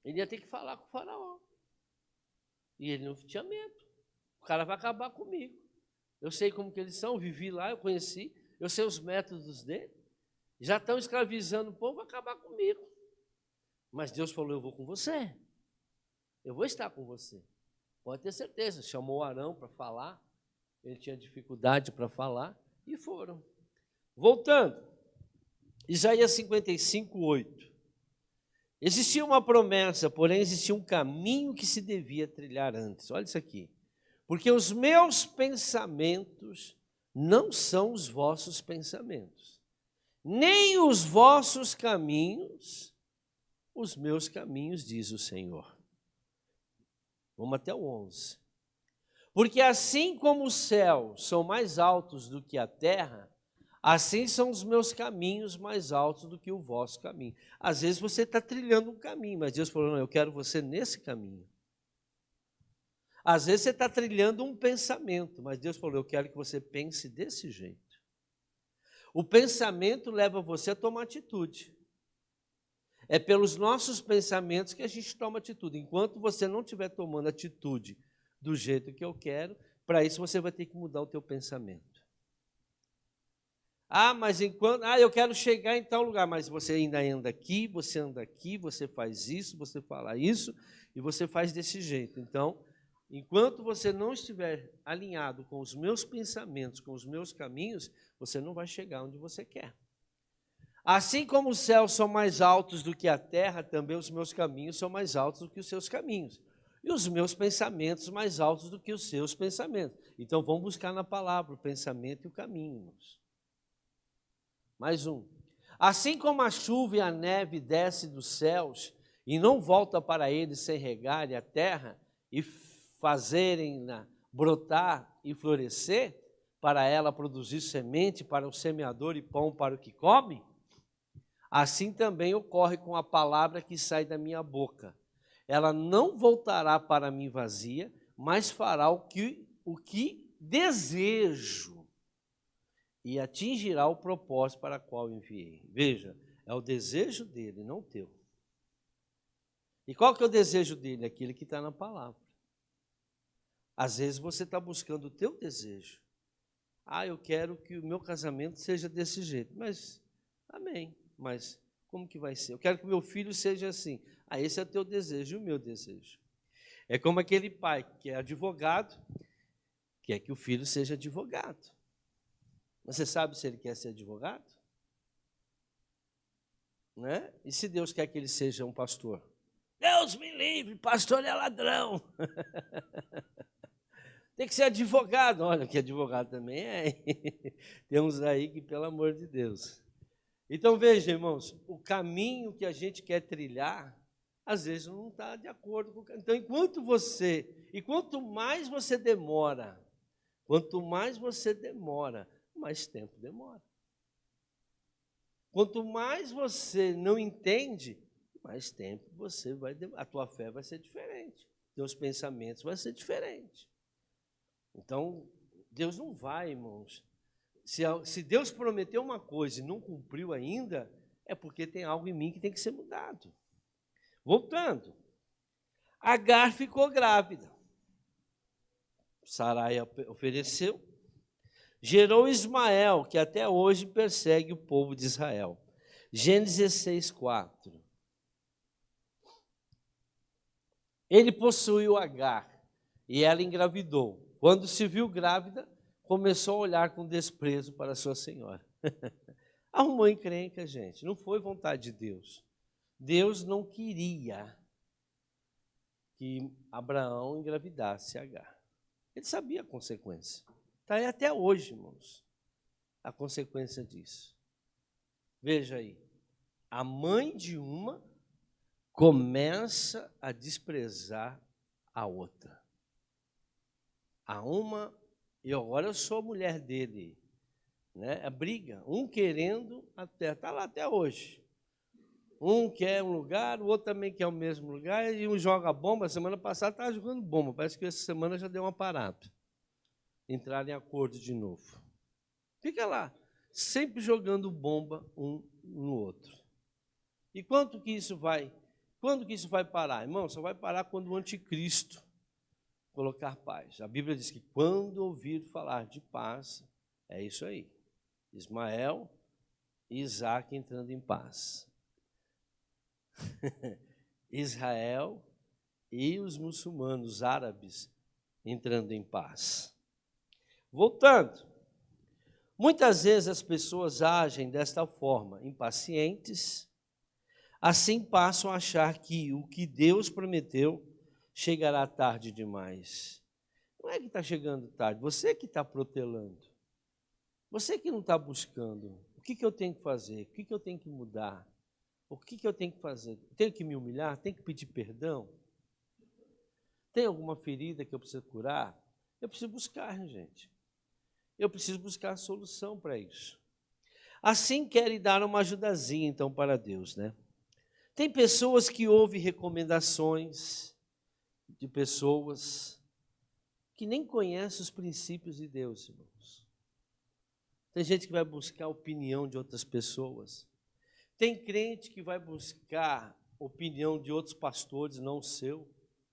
Ele ia ter que falar com o faraó. E ele não tinha medo. O cara vai acabar comigo. Eu sei como que eles são, eu vivi lá, eu conheci, eu sei os métodos dele. Já estão escravizando o povo, vai acabar comigo. Mas Deus falou, eu vou com você. Eu vou estar com você. Pode ter certeza. Chamou Arão para falar. Ele tinha dificuldade para falar. E foram. Voltando. Isaías 55, 8. Existia uma promessa, porém existia um caminho que se devia trilhar antes. Olha isso aqui. Porque os meus pensamentos não são os vossos pensamentos, nem os vossos caminhos, os meus caminhos, diz o Senhor. Vamos até o 11. Porque assim como os céus são mais altos do que a terra, assim são os meus caminhos mais altos do que o vosso caminho. Às vezes você está trilhando um caminho, mas Deus falou, não, eu quero você nesse caminho. Às vezes você está trilhando um pensamento, mas Deus falou, eu quero que você pense desse jeito. O pensamento leva você a tomar atitude. É pelos nossos pensamentos que a gente toma atitude. Enquanto você não estiver tomando atitude do jeito que eu quero, para isso você vai ter que mudar o teu pensamento. Mas enquanto, eu quero chegar em tal lugar, mas você ainda anda aqui, você faz isso, você fala isso, e você faz desse jeito. Então, enquanto você não estiver alinhado com os meus pensamentos, com os meus caminhos, você não vai chegar onde você quer. Assim como os céus são mais altos do que a terra, também os meus caminhos são mais altos do que os seus caminhos. E os meus pensamentos mais altos do que os seus pensamentos. Então, vamos buscar na palavra o pensamento e o caminho, irmãos. Mais um. Assim como a chuva e a neve descem dos céus e não volta para eles sem regar a terra e fazerem-na brotar e florescer, para ela produzir semente para o semeador e pão para o que come, assim também ocorre com a palavra que sai da minha boca. Ela não voltará para mim vazia, mas fará o que desejo e atingirá o propósito para o qual enviei. Veja, é o desejo dele, não o teu. E qual que é o desejo dele? Aquele que está na palavra. Às vezes você está buscando o teu desejo. Eu quero que o meu casamento seja desse jeito. Mas, amém. Mas como que vai ser? Eu quero que o meu filho seja assim. Esse é o teu desejo e o meu desejo. É como aquele pai que é advogado, quer que o filho seja advogado. Você sabe se ele quer ser advogado? Né? E se Deus quer que ele seja um pastor? Deus me livre, pastor é ladrão. Tem que ser advogado. Olha, que advogado também é. Tem uns aí que, pelo amor de Deus. Então, veja, irmãos, o caminho que a gente quer trilhar, às vezes não está de acordo com o caminho. Então, quanto mais você demora, mais tempo demora. Quanto mais você não entende, mais tempo você vai demorar. A tua fé vai ser diferente, teus pensamentos vão ser diferentes. Então, Deus não vai, irmãos. Se Deus prometeu uma coisa e não cumpriu ainda, é porque tem algo em mim que tem que ser mudado. Voltando, Agar ficou grávida. Sarai ofereceu. Gerou Ismael, que até hoje persegue o povo de Israel. Gênesis 16, 4. Ele possuiu Agar e ela engravidou. Quando se viu grávida, começou a olhar com desprezo para sua senhora. Arrumou encrenca, gente. Não foi vontade de Deus. Deus não queria que Abraão engravidasse Agar. Ele sabia a consequência. Está aí até hoje, irmãos, a consequência disso. Veja aí, a mãe de uma começa a desprezar a outra. a uma, e agora eu sou a mulher dele, né? A briga, um querendo até, está lá até hoje. Um quer um lugar, o outro também quer o mesmo lugar, e um joga bomba. Semana passada estava jogando bomba, parece que essa semana já deu uma parada. Entraram em acordo de novo. Fica lá, sempre jogando bomba um no outro. E quando que isso vai parar? Irmão, só vai parar quando o anticristo colocar paz. A Bíblia diz que quando ouvir falar de paz, é isso aí. Ismael e Isaac entrando em paz. Israel e os muçulmanos, os árabes, entrando em paz. Voltando, muitas vezes as pessoas agem desta forma, impacientes, assim passam a achar que o que Deus prometeu chegará tarde demais. Não é que está chegando tarde, você que está protelando, você que não está buscando. O que eu tenho que fazer? O que eu tenho que mudar? O que eu tenho que fazer? Tenho que me humilhar? Tenho que pedir perdão? Tem alguma ferida que eu preciso curar? Eu preciso buscar, gente. Eu preciso buscar a solução para isso. Assim querem dar uma ajudazinha, então, para Deus, né? Tem pessoas que ouvem recomendações de pessoas que nem conhecem os princípios de Deus, irmãos. Tem gente que vai buscar a opinião de outras pessoas. Tem crente que vai buscar opinião de outros pastores, não o seu,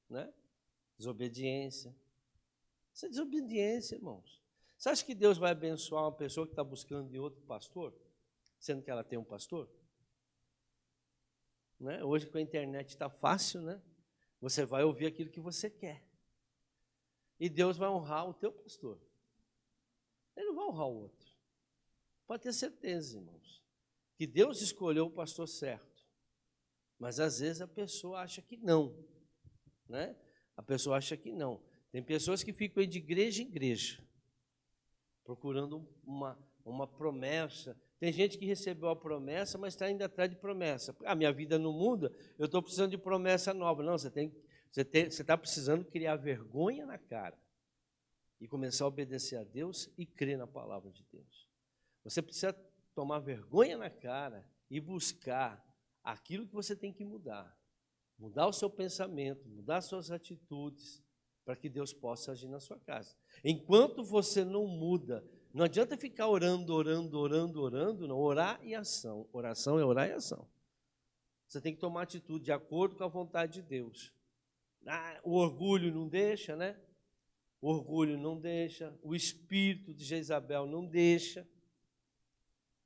né? Desobediência. Isso é desobediência, irmãos. Você acha que Deus vai abençoar uma pessoa que está buscando de outro pastor, sendo que ela tem um pastor? Né? Hoje com a internet está fácil, né? Você vai ouvir aquilo que você quer. E Deus vai honrar o teu pastor. Ele não vai honrar o outro. Pode ter certeza, irmãos, que Deus escolheu o pastor certo. Mas às vezes a pessoa acha que não, né? A pessoa acha que não. Tem pessoas que ficam aí de igreja em igreja, procurando uma promessa. Tem gente que recebeu a promessa, mas está indo atrás de promessa. A minha vida não muda, eu estou precisando de promessa nova. Não, você está precisando criar vergonha na cara e começar a obedecer a Deus e crer na palavra de Deus. Você precisa tomar vergonha na cara e buscar aquilo que você tem que mudar. Mudar o seu pensamento, mudar as suas atitudes, para que Deus possa agir na sua casa. Enquanto você não muda, não adianta ficar orando, não. Orar e ação. Oração é orar e ação. Você tem que tomar atitude de acordo com a vontade de Deus. O orgulho não deixa, né? O orgulho não deixa, o espírito de Jezabel não deixa,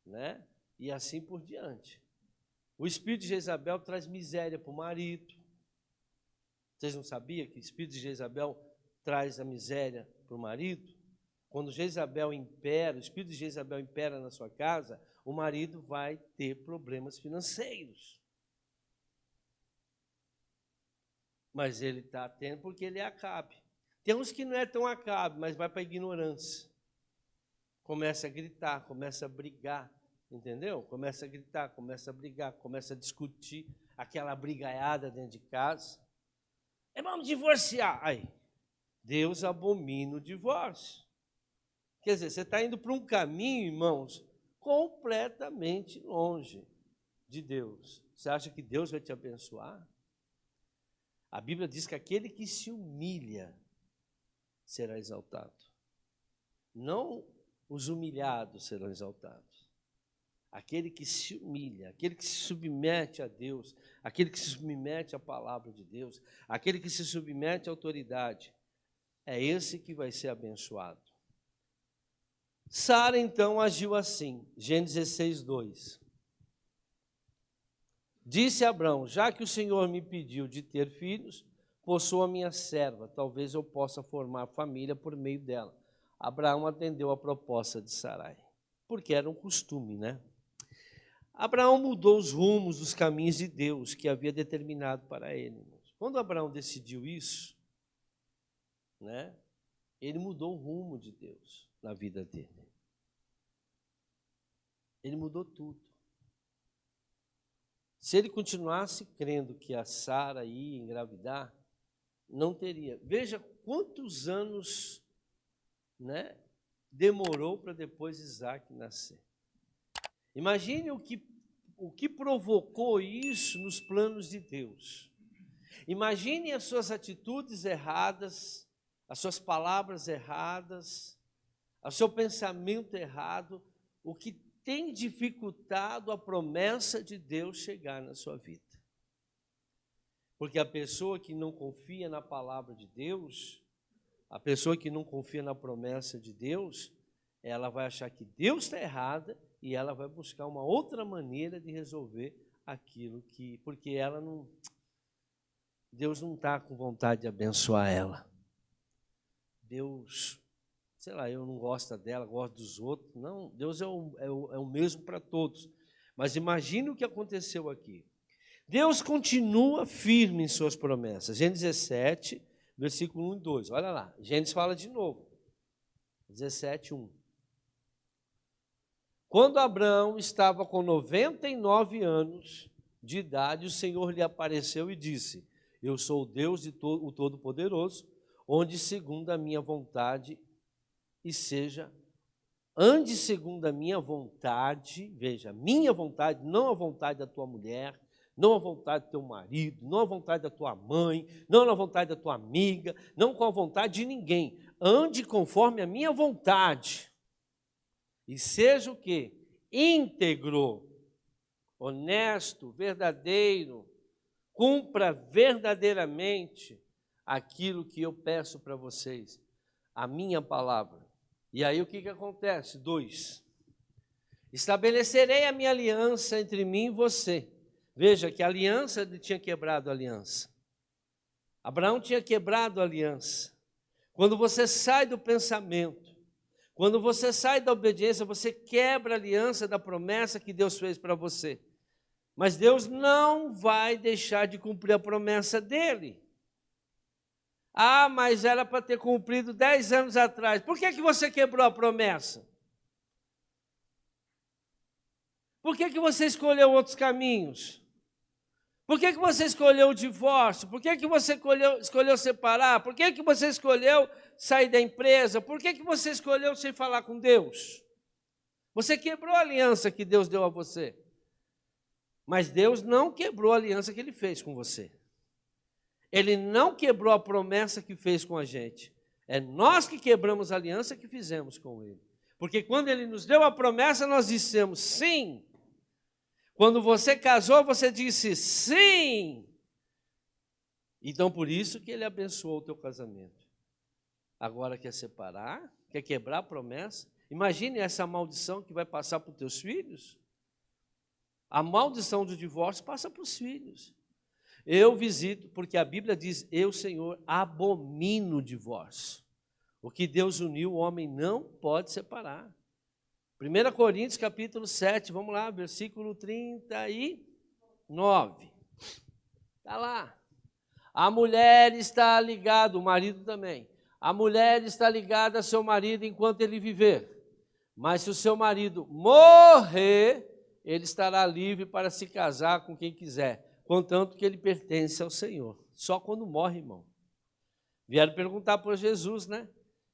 né? E assim por diante. O espírito de Jezabel traz miséria para o marido. Vocês não sabiam que o espírito de Jezabel traz a miséria para o marido? Quando Jezabel impera, o espírito de Jezabel impera na sua casa, o marido vai ter problemas financeiros. Mas ele está tendo porque ele é Acabe. Tem uns que não é tão Acabe, mas vai para a ignorância. Começa a gritar, começa a brigar, entendeu? Começa a gritar, começa a brigar, começa a discutir, aquela brigaiada dentro de casa. Vamos divorciar. Aí, Deus abomina o divórcio. Quer dizer, você está indo para um caminho, irmãos, completamente longe de Deus. Você acha que Deus vai te abençoar? A Bíblia diz que aquele que se humilha será exaltado. Não os humilhados serão exaltados. Aquele que se humilha, aquele que se submete a Deus, aquele que se submete à palavra de Deus, aquele que se submete à autoridade, é esse que vai ser abençoado. Sara, então, agiu assim, Gênesis 16, 2. Disse Abrão, já que o Senhor me pediu de ter filhos, possua a minha serva, talvez eu possa formar família por meio dela. Abraão atendeu a proposta de Sarai, porque era um costume, né? Abraão mudou os rumos dos caminhos de Deus que havia determinado para ele. Quando Abraão decidiu isso, né, ele mudou o rumo de Deus na vida dele. Ele mudou tudo. Se ele continuasse crendo que a Sara ia engravidar, não teria. Veja quantos anos né, demorou para depois Isaac nascer. Imagine o que provocou isso nos planos de Deus. Imagine as suas atitudes erradas, as suas palavras erradas, o seu pensamento errado, o que tem dificultado a promessa de Deus chegar na sua vida. Porque a pessoa que não confia na palavra de Deus, a pessoa que não confia na promessa de Deus, ela vai achar que Deus está errada e ela vai buscar uma outra maneira de resolver aquilo que... Porque ela não... Deus não está com vontade de abençoar ela. Deus, sei lá, eu não gosto dela, gosto dos outros. Não, Deus é o mesmo para todos. Mas imagine o que aconteceu aqui. Deus continua firme em suas promessas. Gênesis 17, versículo 1 e 2. Olha lá, Gênesis fala de novo. 17, 1. Quando Abraão estava com 99 anos de idade, o Senhor lhe apareceu e disse: eu sou o Deus o Todo-Poderoso, onde segundo a minha vontade e seja, ande segundo a minha vontade, veja, minha vontade, não a vontade da tua mulher, não a vontade do teu marido, não a vontade da tua mãe, não a vontade da tua amiga, não com a vontade de ninguém. Ande conforme a minha vontade. E seja o quê? Íntegro, honesto, verdadeiro, cumpra verdadeiramente aquilo que eu peço para vocês, a minha palavra. E aí o que acontece? 2. Estabelecerei a minha aliança entre mim e você. Veja que a aliança, ele tinha quebrado a aliança. Abraão tinha quebrado a aliança. Quando você sai do pensamento, quando você sai da obediência, você quebra a aliança da promessa que Deus fez para você. Mas Deus não vai deixar de cumprir a promessa dele. Ah, mas era para ter cumprido 10 anos atrás. Por que você quebrou a promessa? Por que você escolheu outros caminhos? Por que você escolheu o divórcio? Por que você escolheu separar? Por que você escolheu sair da empresa? Por que você escolheu sem falar com Deus? Você quebrou a aliança que Deus deu a você. Mas Deus não quebrou a aliança que Ele fez com você. Ele não quebrou a promessa que fez com a gente. É nós que quebramos a aliança que fizemos com Ele. Porque quando Ele nos deu a promessa, nós dissemos sim. Quando você casou, você disse sim. Então, por isso que Ele abençoou o teu casamento. Agora quer separar? Quer quebrar a promessa? Imagine essa maldição que vai passar para os teus filhos. A maldição do divórcio passa para os filhos. Eu visito, porque a Bíblia diz, eu, Senhor, abomino o divórcio. O que Deus uniu, o homem não pode separar. 1 Coríntios, capítulo 7, vamos lá, versículo 39. Está lá. A mulher está ligada, o marido também. A mulher está ligada a seu marido enquanto ele viver. Mas se o seu marido morrer, ele estará livre para se casar com quem quiser, contanto que ele pertence ao Senhor. Só quando morre, irmão. Vieram perguntar para Jesus, né?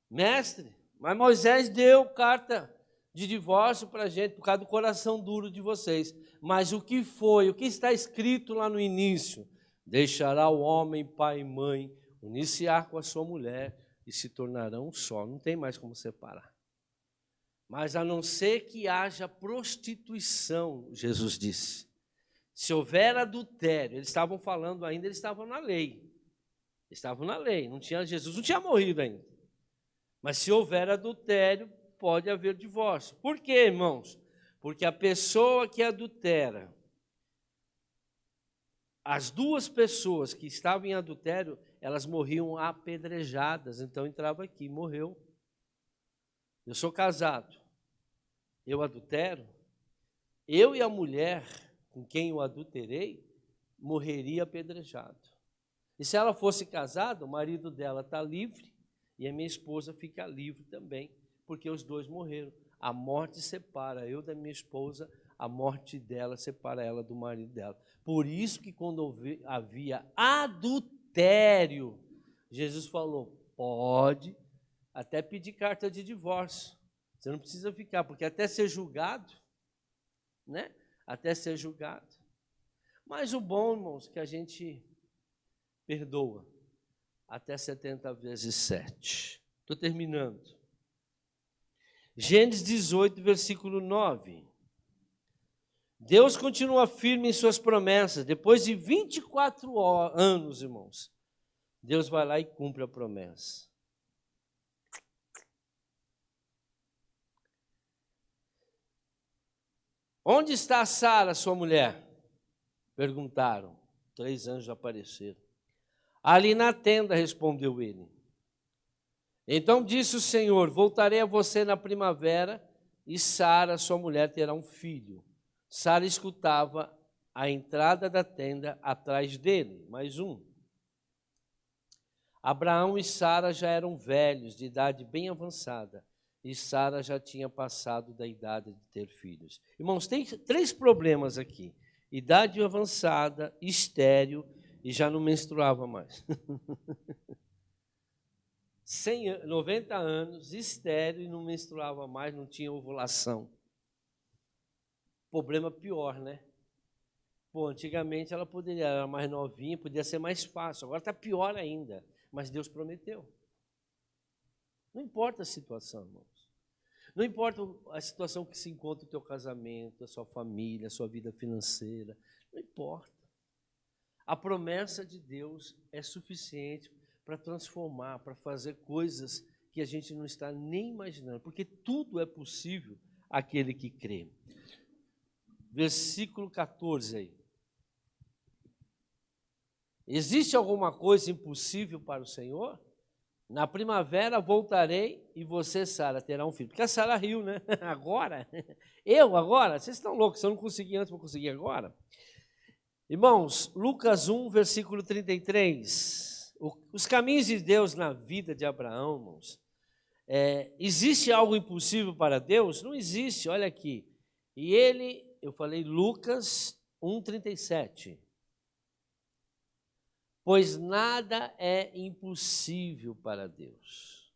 Mestre, mas Moisés deu carta de divórcio para a gente por causa do coração duro de vocês. Mas o que foi? O que está escrito lá no início? Deixará o homem pai e mãe, unir-se-á com a sua mulher e se tornarão um só. Não tem mais como separar. Mas a não ser que haja prostituição, Jesus disse. Se houver adultério, eles estavam falando ainda, eles estavam na lei. Estavam na lei, Jesus não tinha morrido ainda. Mas se houver adultério, pode haver divórcio. Por quê, irmãos? Porque a pessoa que adultera, as duas pessoas que estavam em adultério, elas morriam apedrejadas. Então entrava aqui, morreu. Eu sou casado, eu adultero, eu e a mulher com quem eu adulterei, morreria apedrejado. E se ela fosse casada, o marido dela está livre e a minha esposa fica livre também, porque os dois morreram. A morte separa eu da minha esposa, a morte dela separa ela do marido dela. Por isso que quando havia adultério, Jesus falou, pode até pedir carta de divórcio. Você não precisa ficar, porque até ser julgado, né? Até ser julgado. Mas o bom, irmãos, que a gente perdoa até 70 vezes 7. Estou terminando. Gênesis 18, versículo 9. Deus continua firme em suas promessas. Depois de 24 anos, irmãos, Deus vai lá e cumpre a promessa. Onde está Sara, sua mulher? Perguntaram. 3 anjos apareceram. Ali na tenda, respondeu ele. Então disse o Senhor: voltarei a você na primavera, e Sara, sua mulher, terá um filho. Sara escutava a entrada da tenda atrás dele, mais um. Abraão e Sara já eram velhos, de idade bem avançada, e Sara já tinha passado da idade de ter filhos. Irmãos, tem 3 problemas aqui: idade avançada, estéril, e já não menstruava mais. 90 anos, estéril, e não menstruava mais, não tinha ovulação. Problema pior, né? Pô, antigamente ela era mais novinha, podia ser mais fácil, agora está pior ainda, mas Deus prometeu. Não importa a situação, irmãos. Não importa a situação que se encontra o teu casamento, a sua família, a sua vida financeira, não importa. A promessa de Deus é suficiente para transformar, para fazer coisas que a gente não está nem imaginando, porque tudo é possível àquele que crê. Versículo 14 aí. Existe alguma coisa impossível para o Senhor? Na primavera voltarei e você, Sara, terá um filho. Porque a Sara riu, né? Agora? Eu agora? Vocês estão loucos, se eu não consegui antes, vou conseguir agora? Irmãos, Lucas 1, versículo 33. Os caminhos de Deus na vida de Abraão, irmãos. Existe algo impossível para Deus? Não existe, olha aqui. E ele, eu falei Lucas 1, 37. Pois nada é impossível para Deus.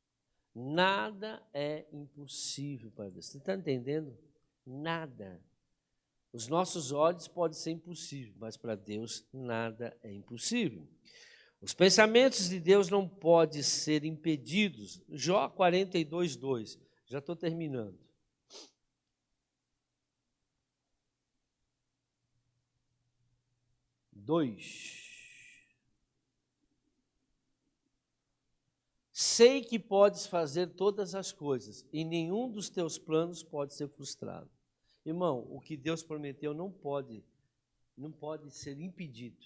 Nada é impossível para Deus. Você está entendendo? Nada. Os nossos olhos podem ser impossíveis, mas para Deus nada é impossível. Os pensamentos de Deus não podem ser impedidos. Jó 42, 2. Já estou terminando. Sei que podes fazer todas as coisas, e nenhum dos teus planos pode ser frustrado. Irmão, o que Deus prometeu não pode ser impedido.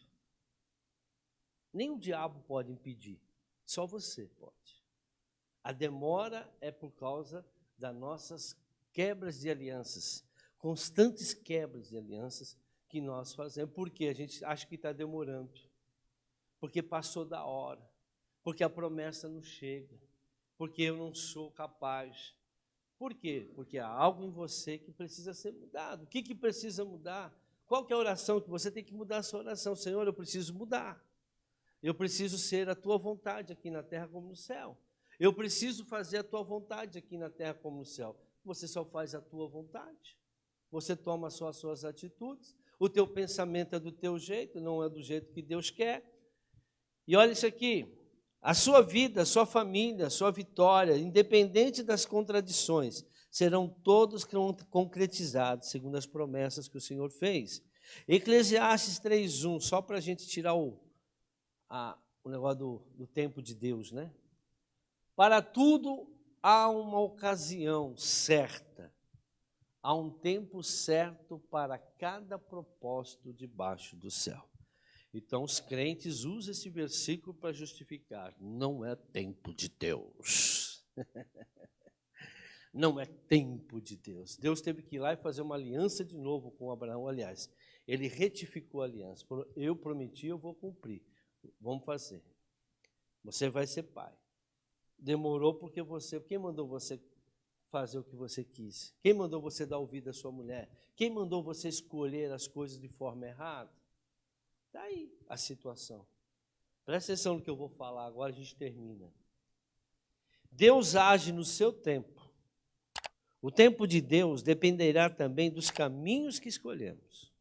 Nem o diabo pode impedir, só você pode. A demora é por causa das nossas quebras de alianças, constantes quebras de alianças que nós fazemos, porque a gente acha que está demorando, porque passou da hora, porque a promessa não chega, porque eu não sou capaz. Por quê? Porque há algo em você que precisa ser mudado. O que precisa mudar? Qual que é a oração que você tem que mudar a sua oração? Senhor, eu preciso mudar. Eu preciso ser a tua vontade aqui na terra como no céu. Eu preciso fazer a tua vontade aqui na terra como no céu. Você só faz a tua vontade. Você toma só as suas atitudes. O teu pensamento é do teu jeito, não é do jeito que Deus quer. E olha isso aqui. A sua vida, a sua família, a sua vitória, independente das contradições, serão todos concretizados, segundo as promessas que o Senhor fez. Eclesiastes 3:1, só para a gente tirar o negócio do tempo de Deus, né? Para tudo há uma ocasião certa, há um tempo certo para cada propósito debaixo do céu. Então, os crentes usam esse versículo para justificar. Não é tempo de Deus. Não é tempo de Deus. Deus teve que ir lá e fazer uma aliança de novo com Abraão. Aliás, ele retificou a aliança. Eu prometi, eu vou cumprir. Vamos fazer. Você vai ser pai. Demorou porque quem mandou você fazer o que você quis? Quem mandou você dar ouvido à sua mulher? Quem mandou você escolher as coisas de forma errada? Está aí a situação. Presta atenção no que eu vou falar agora, a gente termina. Deus age no seu tempo. O tempo de Deus dependerá também dos caminhos que escolhemos.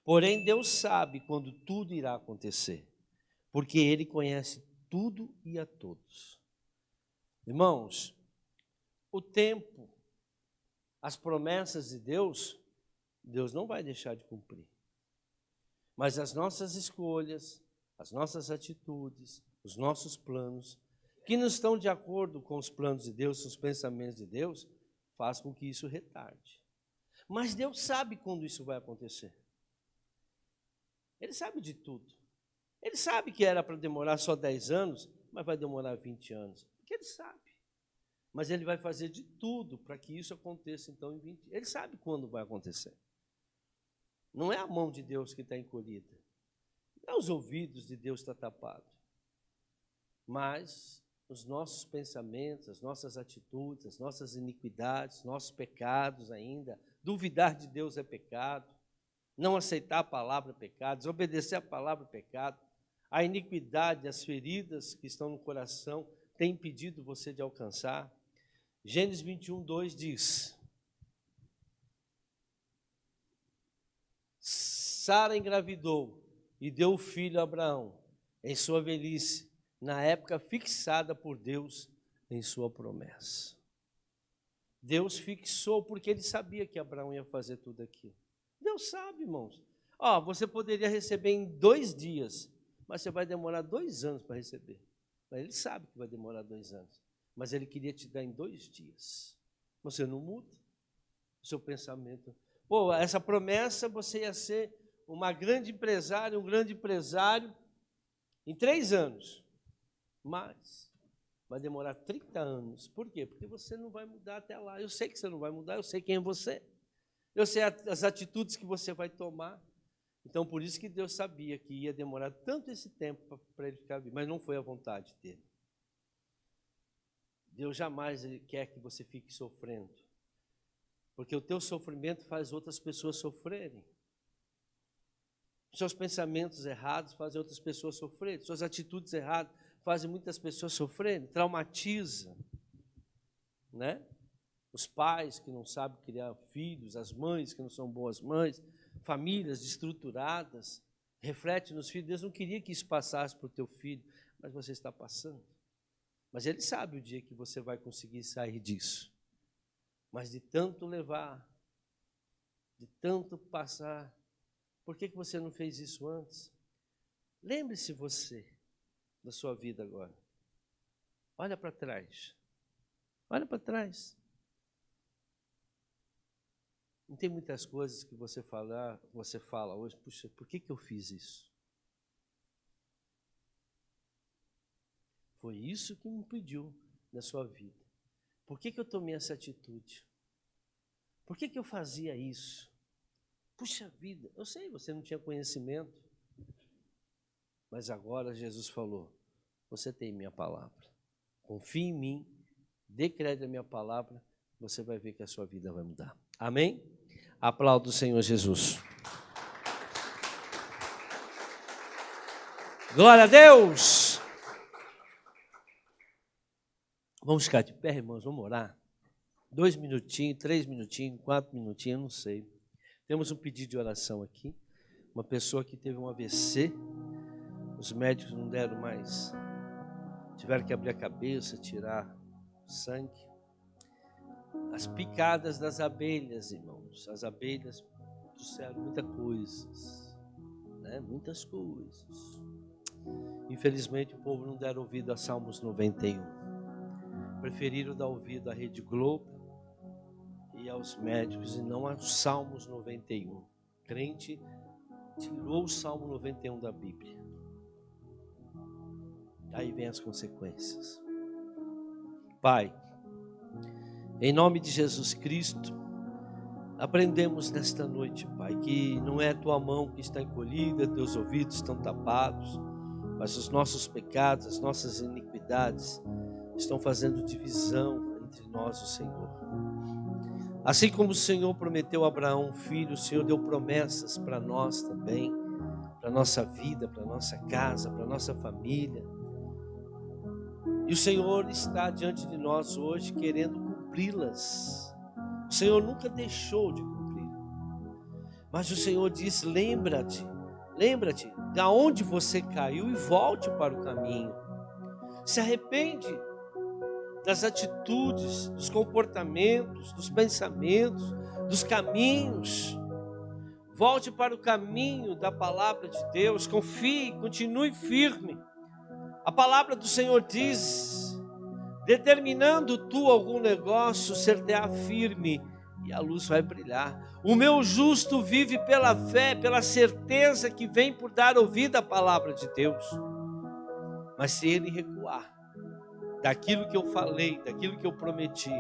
Porém, Deus sabe quando tudo irá acontecer, porque Ele conhece tudo e a todos. Irmãos, o tempo, as promessas de Deus, Deus não vai deixar de cumprir. Mas as nossas escolhas, as nossas atitudes, os nossos planos, que não estão de acordo com os planos de Deus, com os pensamentos de Deus, faz com que isso retarde. Mas Deus sabe quando isso vai acontecer. Ele sabe de tudo. Ele sabe que era para demorar só 10 anos, mas vai demorar 20 anos. Porque Ele sabe. Mas Ele vai fazer de tudo para que isso aconteça, então, em 20 anos. Ele sabe quando vai acontecer. Não é a mão de Deus que está encolhida. Não é os ouvidos de Deus que estão tapados. Mas os nossos pensamentos, as nossas atitudes, as nossas iniquidades, nossos pecados ainda. Duvidar de Deus é pecado. Não aceitar a palavra é pecado. Desobedecer a palavra é pecado. A iniquidade, as feridas que estão no coração têm impedido você de alcançar. Gênesis 21:2 diz: Sara engravidou e deu o filho a Abraão em sua velhice, na época fixada por Deus em sua promessa. Deus fixou porque Ele sabia que Abraão ia fazer tudo aquilo. Deus sabe, irmãos. Você poderia receber em 2 dias, mas você vai demorar 2 anos para receber. Mas Ele sabe que vai demorar 2 anos. Mas Ele queria te dar em 2 dias. Você não muda o seu pensamento. Essa promessa, você ia ser uma grande empresária, um grande empresário em 3 anos. Mas vai demorar 30 anos. Por quê? Porque você não vai mudar até lá. Eu sei que você não vai mudar, eu sei quem é você. Eu sei as atitudes que você vai tomar. Então, por isso que Deus sabia que ia demorar tanto esse tempo para Ele ficar vivo. Mas não foi a vontade dEle. Deus jamais quer que você fique sofrendo. Porque o teu sofrimento faz outras pessoas sofrerem. Seus pensamentos errados fazem outras pessoas sofrerem. Suas atitudes erradas fazem muitas pessoas sofrerem. Traumatiza. Né? Os pais que não sabem criar filhos, as mães que não são boas mães, famílias destruturadas, reflete nos filhos. Deus não queria que isso passasse para o teu filho, mas você está passando. Mas Ele sabe o dia que você vai conseguir sair disso. Mas de tanto levar, de tanto passar, por que você não fez isso antes? Lembre-se você da sua vida agora. Olha para trás. Olha para trás. Não tem muitas coisas que você fala hoje, puxa, por que eu fiz isso? Foi isso que me impediu na sua vida. Por que eu tomei essa atitude? Por que eu fazia isso? Puxa vida, eu sei, você não tinha conhecimento, mas agora Jesus falou, você tem minha palavra. Confie em mim, dê crédito à minha palavra, você vai ver que a sua vida vai mudar. Amém? Aplauda o Senhor Jesus. Glória a Deus! Vamos ficar de pé, irmãos, vamos orar. 2 minutinhos, 3 minutinhos, 4 minutinhos, eu não sei. Temos um pedido de oração aqui. Uma pessoa que teve um AVC, os médicos não deram mais, tiveram que abrir a cabeça, tirar o sangue. As picadas das abelhas, irmãos, as abelhas trouxeram muitas coisas, né? Muitas coisas. Infelizmente o povo não deram ouvido a Salmos 91. Preferiram dar ouvido à Rede Globo e aos médicos e não aos Salmos 91. Crente tirou o Salmo 91 da Bíblia. Aí vem as consequências. Pai, em nome de Jesus Cristo, aprendemos nesta noite, Pai, que não é a tua mão que está encolhida, teus ouvidos estão tapados, mas os nossos pecados, as nossas iniquidades estão fazendo divisão entre nós e o Senhor. Assim como o Senhor prometeu a Abraão um filho, o Senhor deu promessas para nós também, para a nossa vida, para a nossa casa, para a nossa família. E o Senhor está diante de nós hoje querendo cumpri-las. O Senhor nunca deixou de cumprir. Mas o Senhor diz: lembra-te de onde você caiu e volte para o caminho. Se arrepende das atitudes, dos comportamentos, dos pensamentos, dos caminhos. Volte para o caminho da palavra de Deus, confie, continue firme. A palavra do Senhor diz: determinando tu algum negócio, ser-te-á firme e a luz vai brilhar. O meu justo vive pela fé, pela certeza que vem por dar ouvido à palavra de Deus. Mas se ele recuar daquilo que eu falei, daquilo que eu prometi,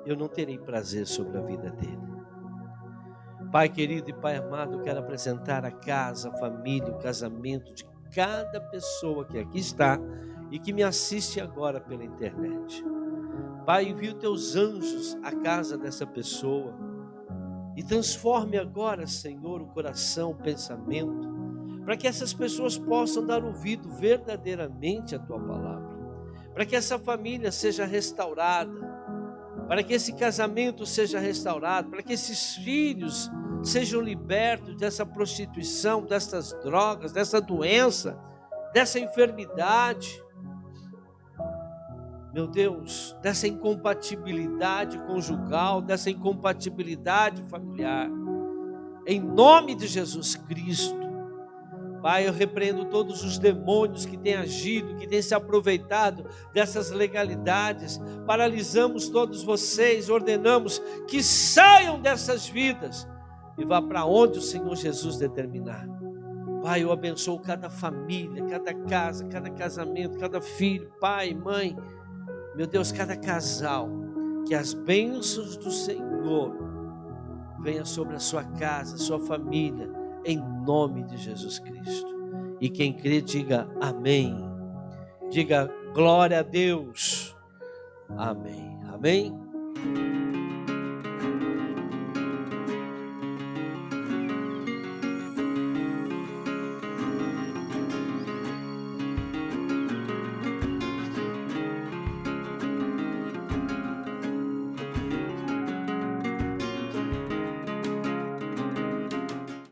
eu não terei prazer sobre a vida dele. Pai querido e Pai amado, eu quero apresentar a casa, a família, o casamento de cada pessoa que aqui está e que me assiste agora pela internet. Pai, envia os teus anjos à casa dessa pessoa e transforme agora, Senhor, o coração, o pensamento, para que essas pessoas possam dar ouvido verdadeiramente à tua palavra, para que essa família seja restaurada, para que esse casamento seja restaurado, para que esses filhos sejam libertos dessa prostituição, dessas drogas, dessa doença, dessa enfermidade, meu Deus, dessa incompatibilidade conjugal, dessa incompatibilidade familiar, em nome de Jesus Cristo. Pai, eu repreendo todos os demônios que têm agido, que têm se aproveitado dessas legalidades. Paralisamos todos vocês, ordenamos que saiam dessas vidas e vá para onde o Senhor Jesus determinar. Pai, eu abençoo cada família, cada casa, cada casamento, cada filho, pai, mãe, meu Deus, cada casal, que as bênçãos do Senhor venham sobre a sua casa, sua família, em nome de Jesus Cristo. E quem crê, diga amém. Diga glória a Deus. Amém. Amém.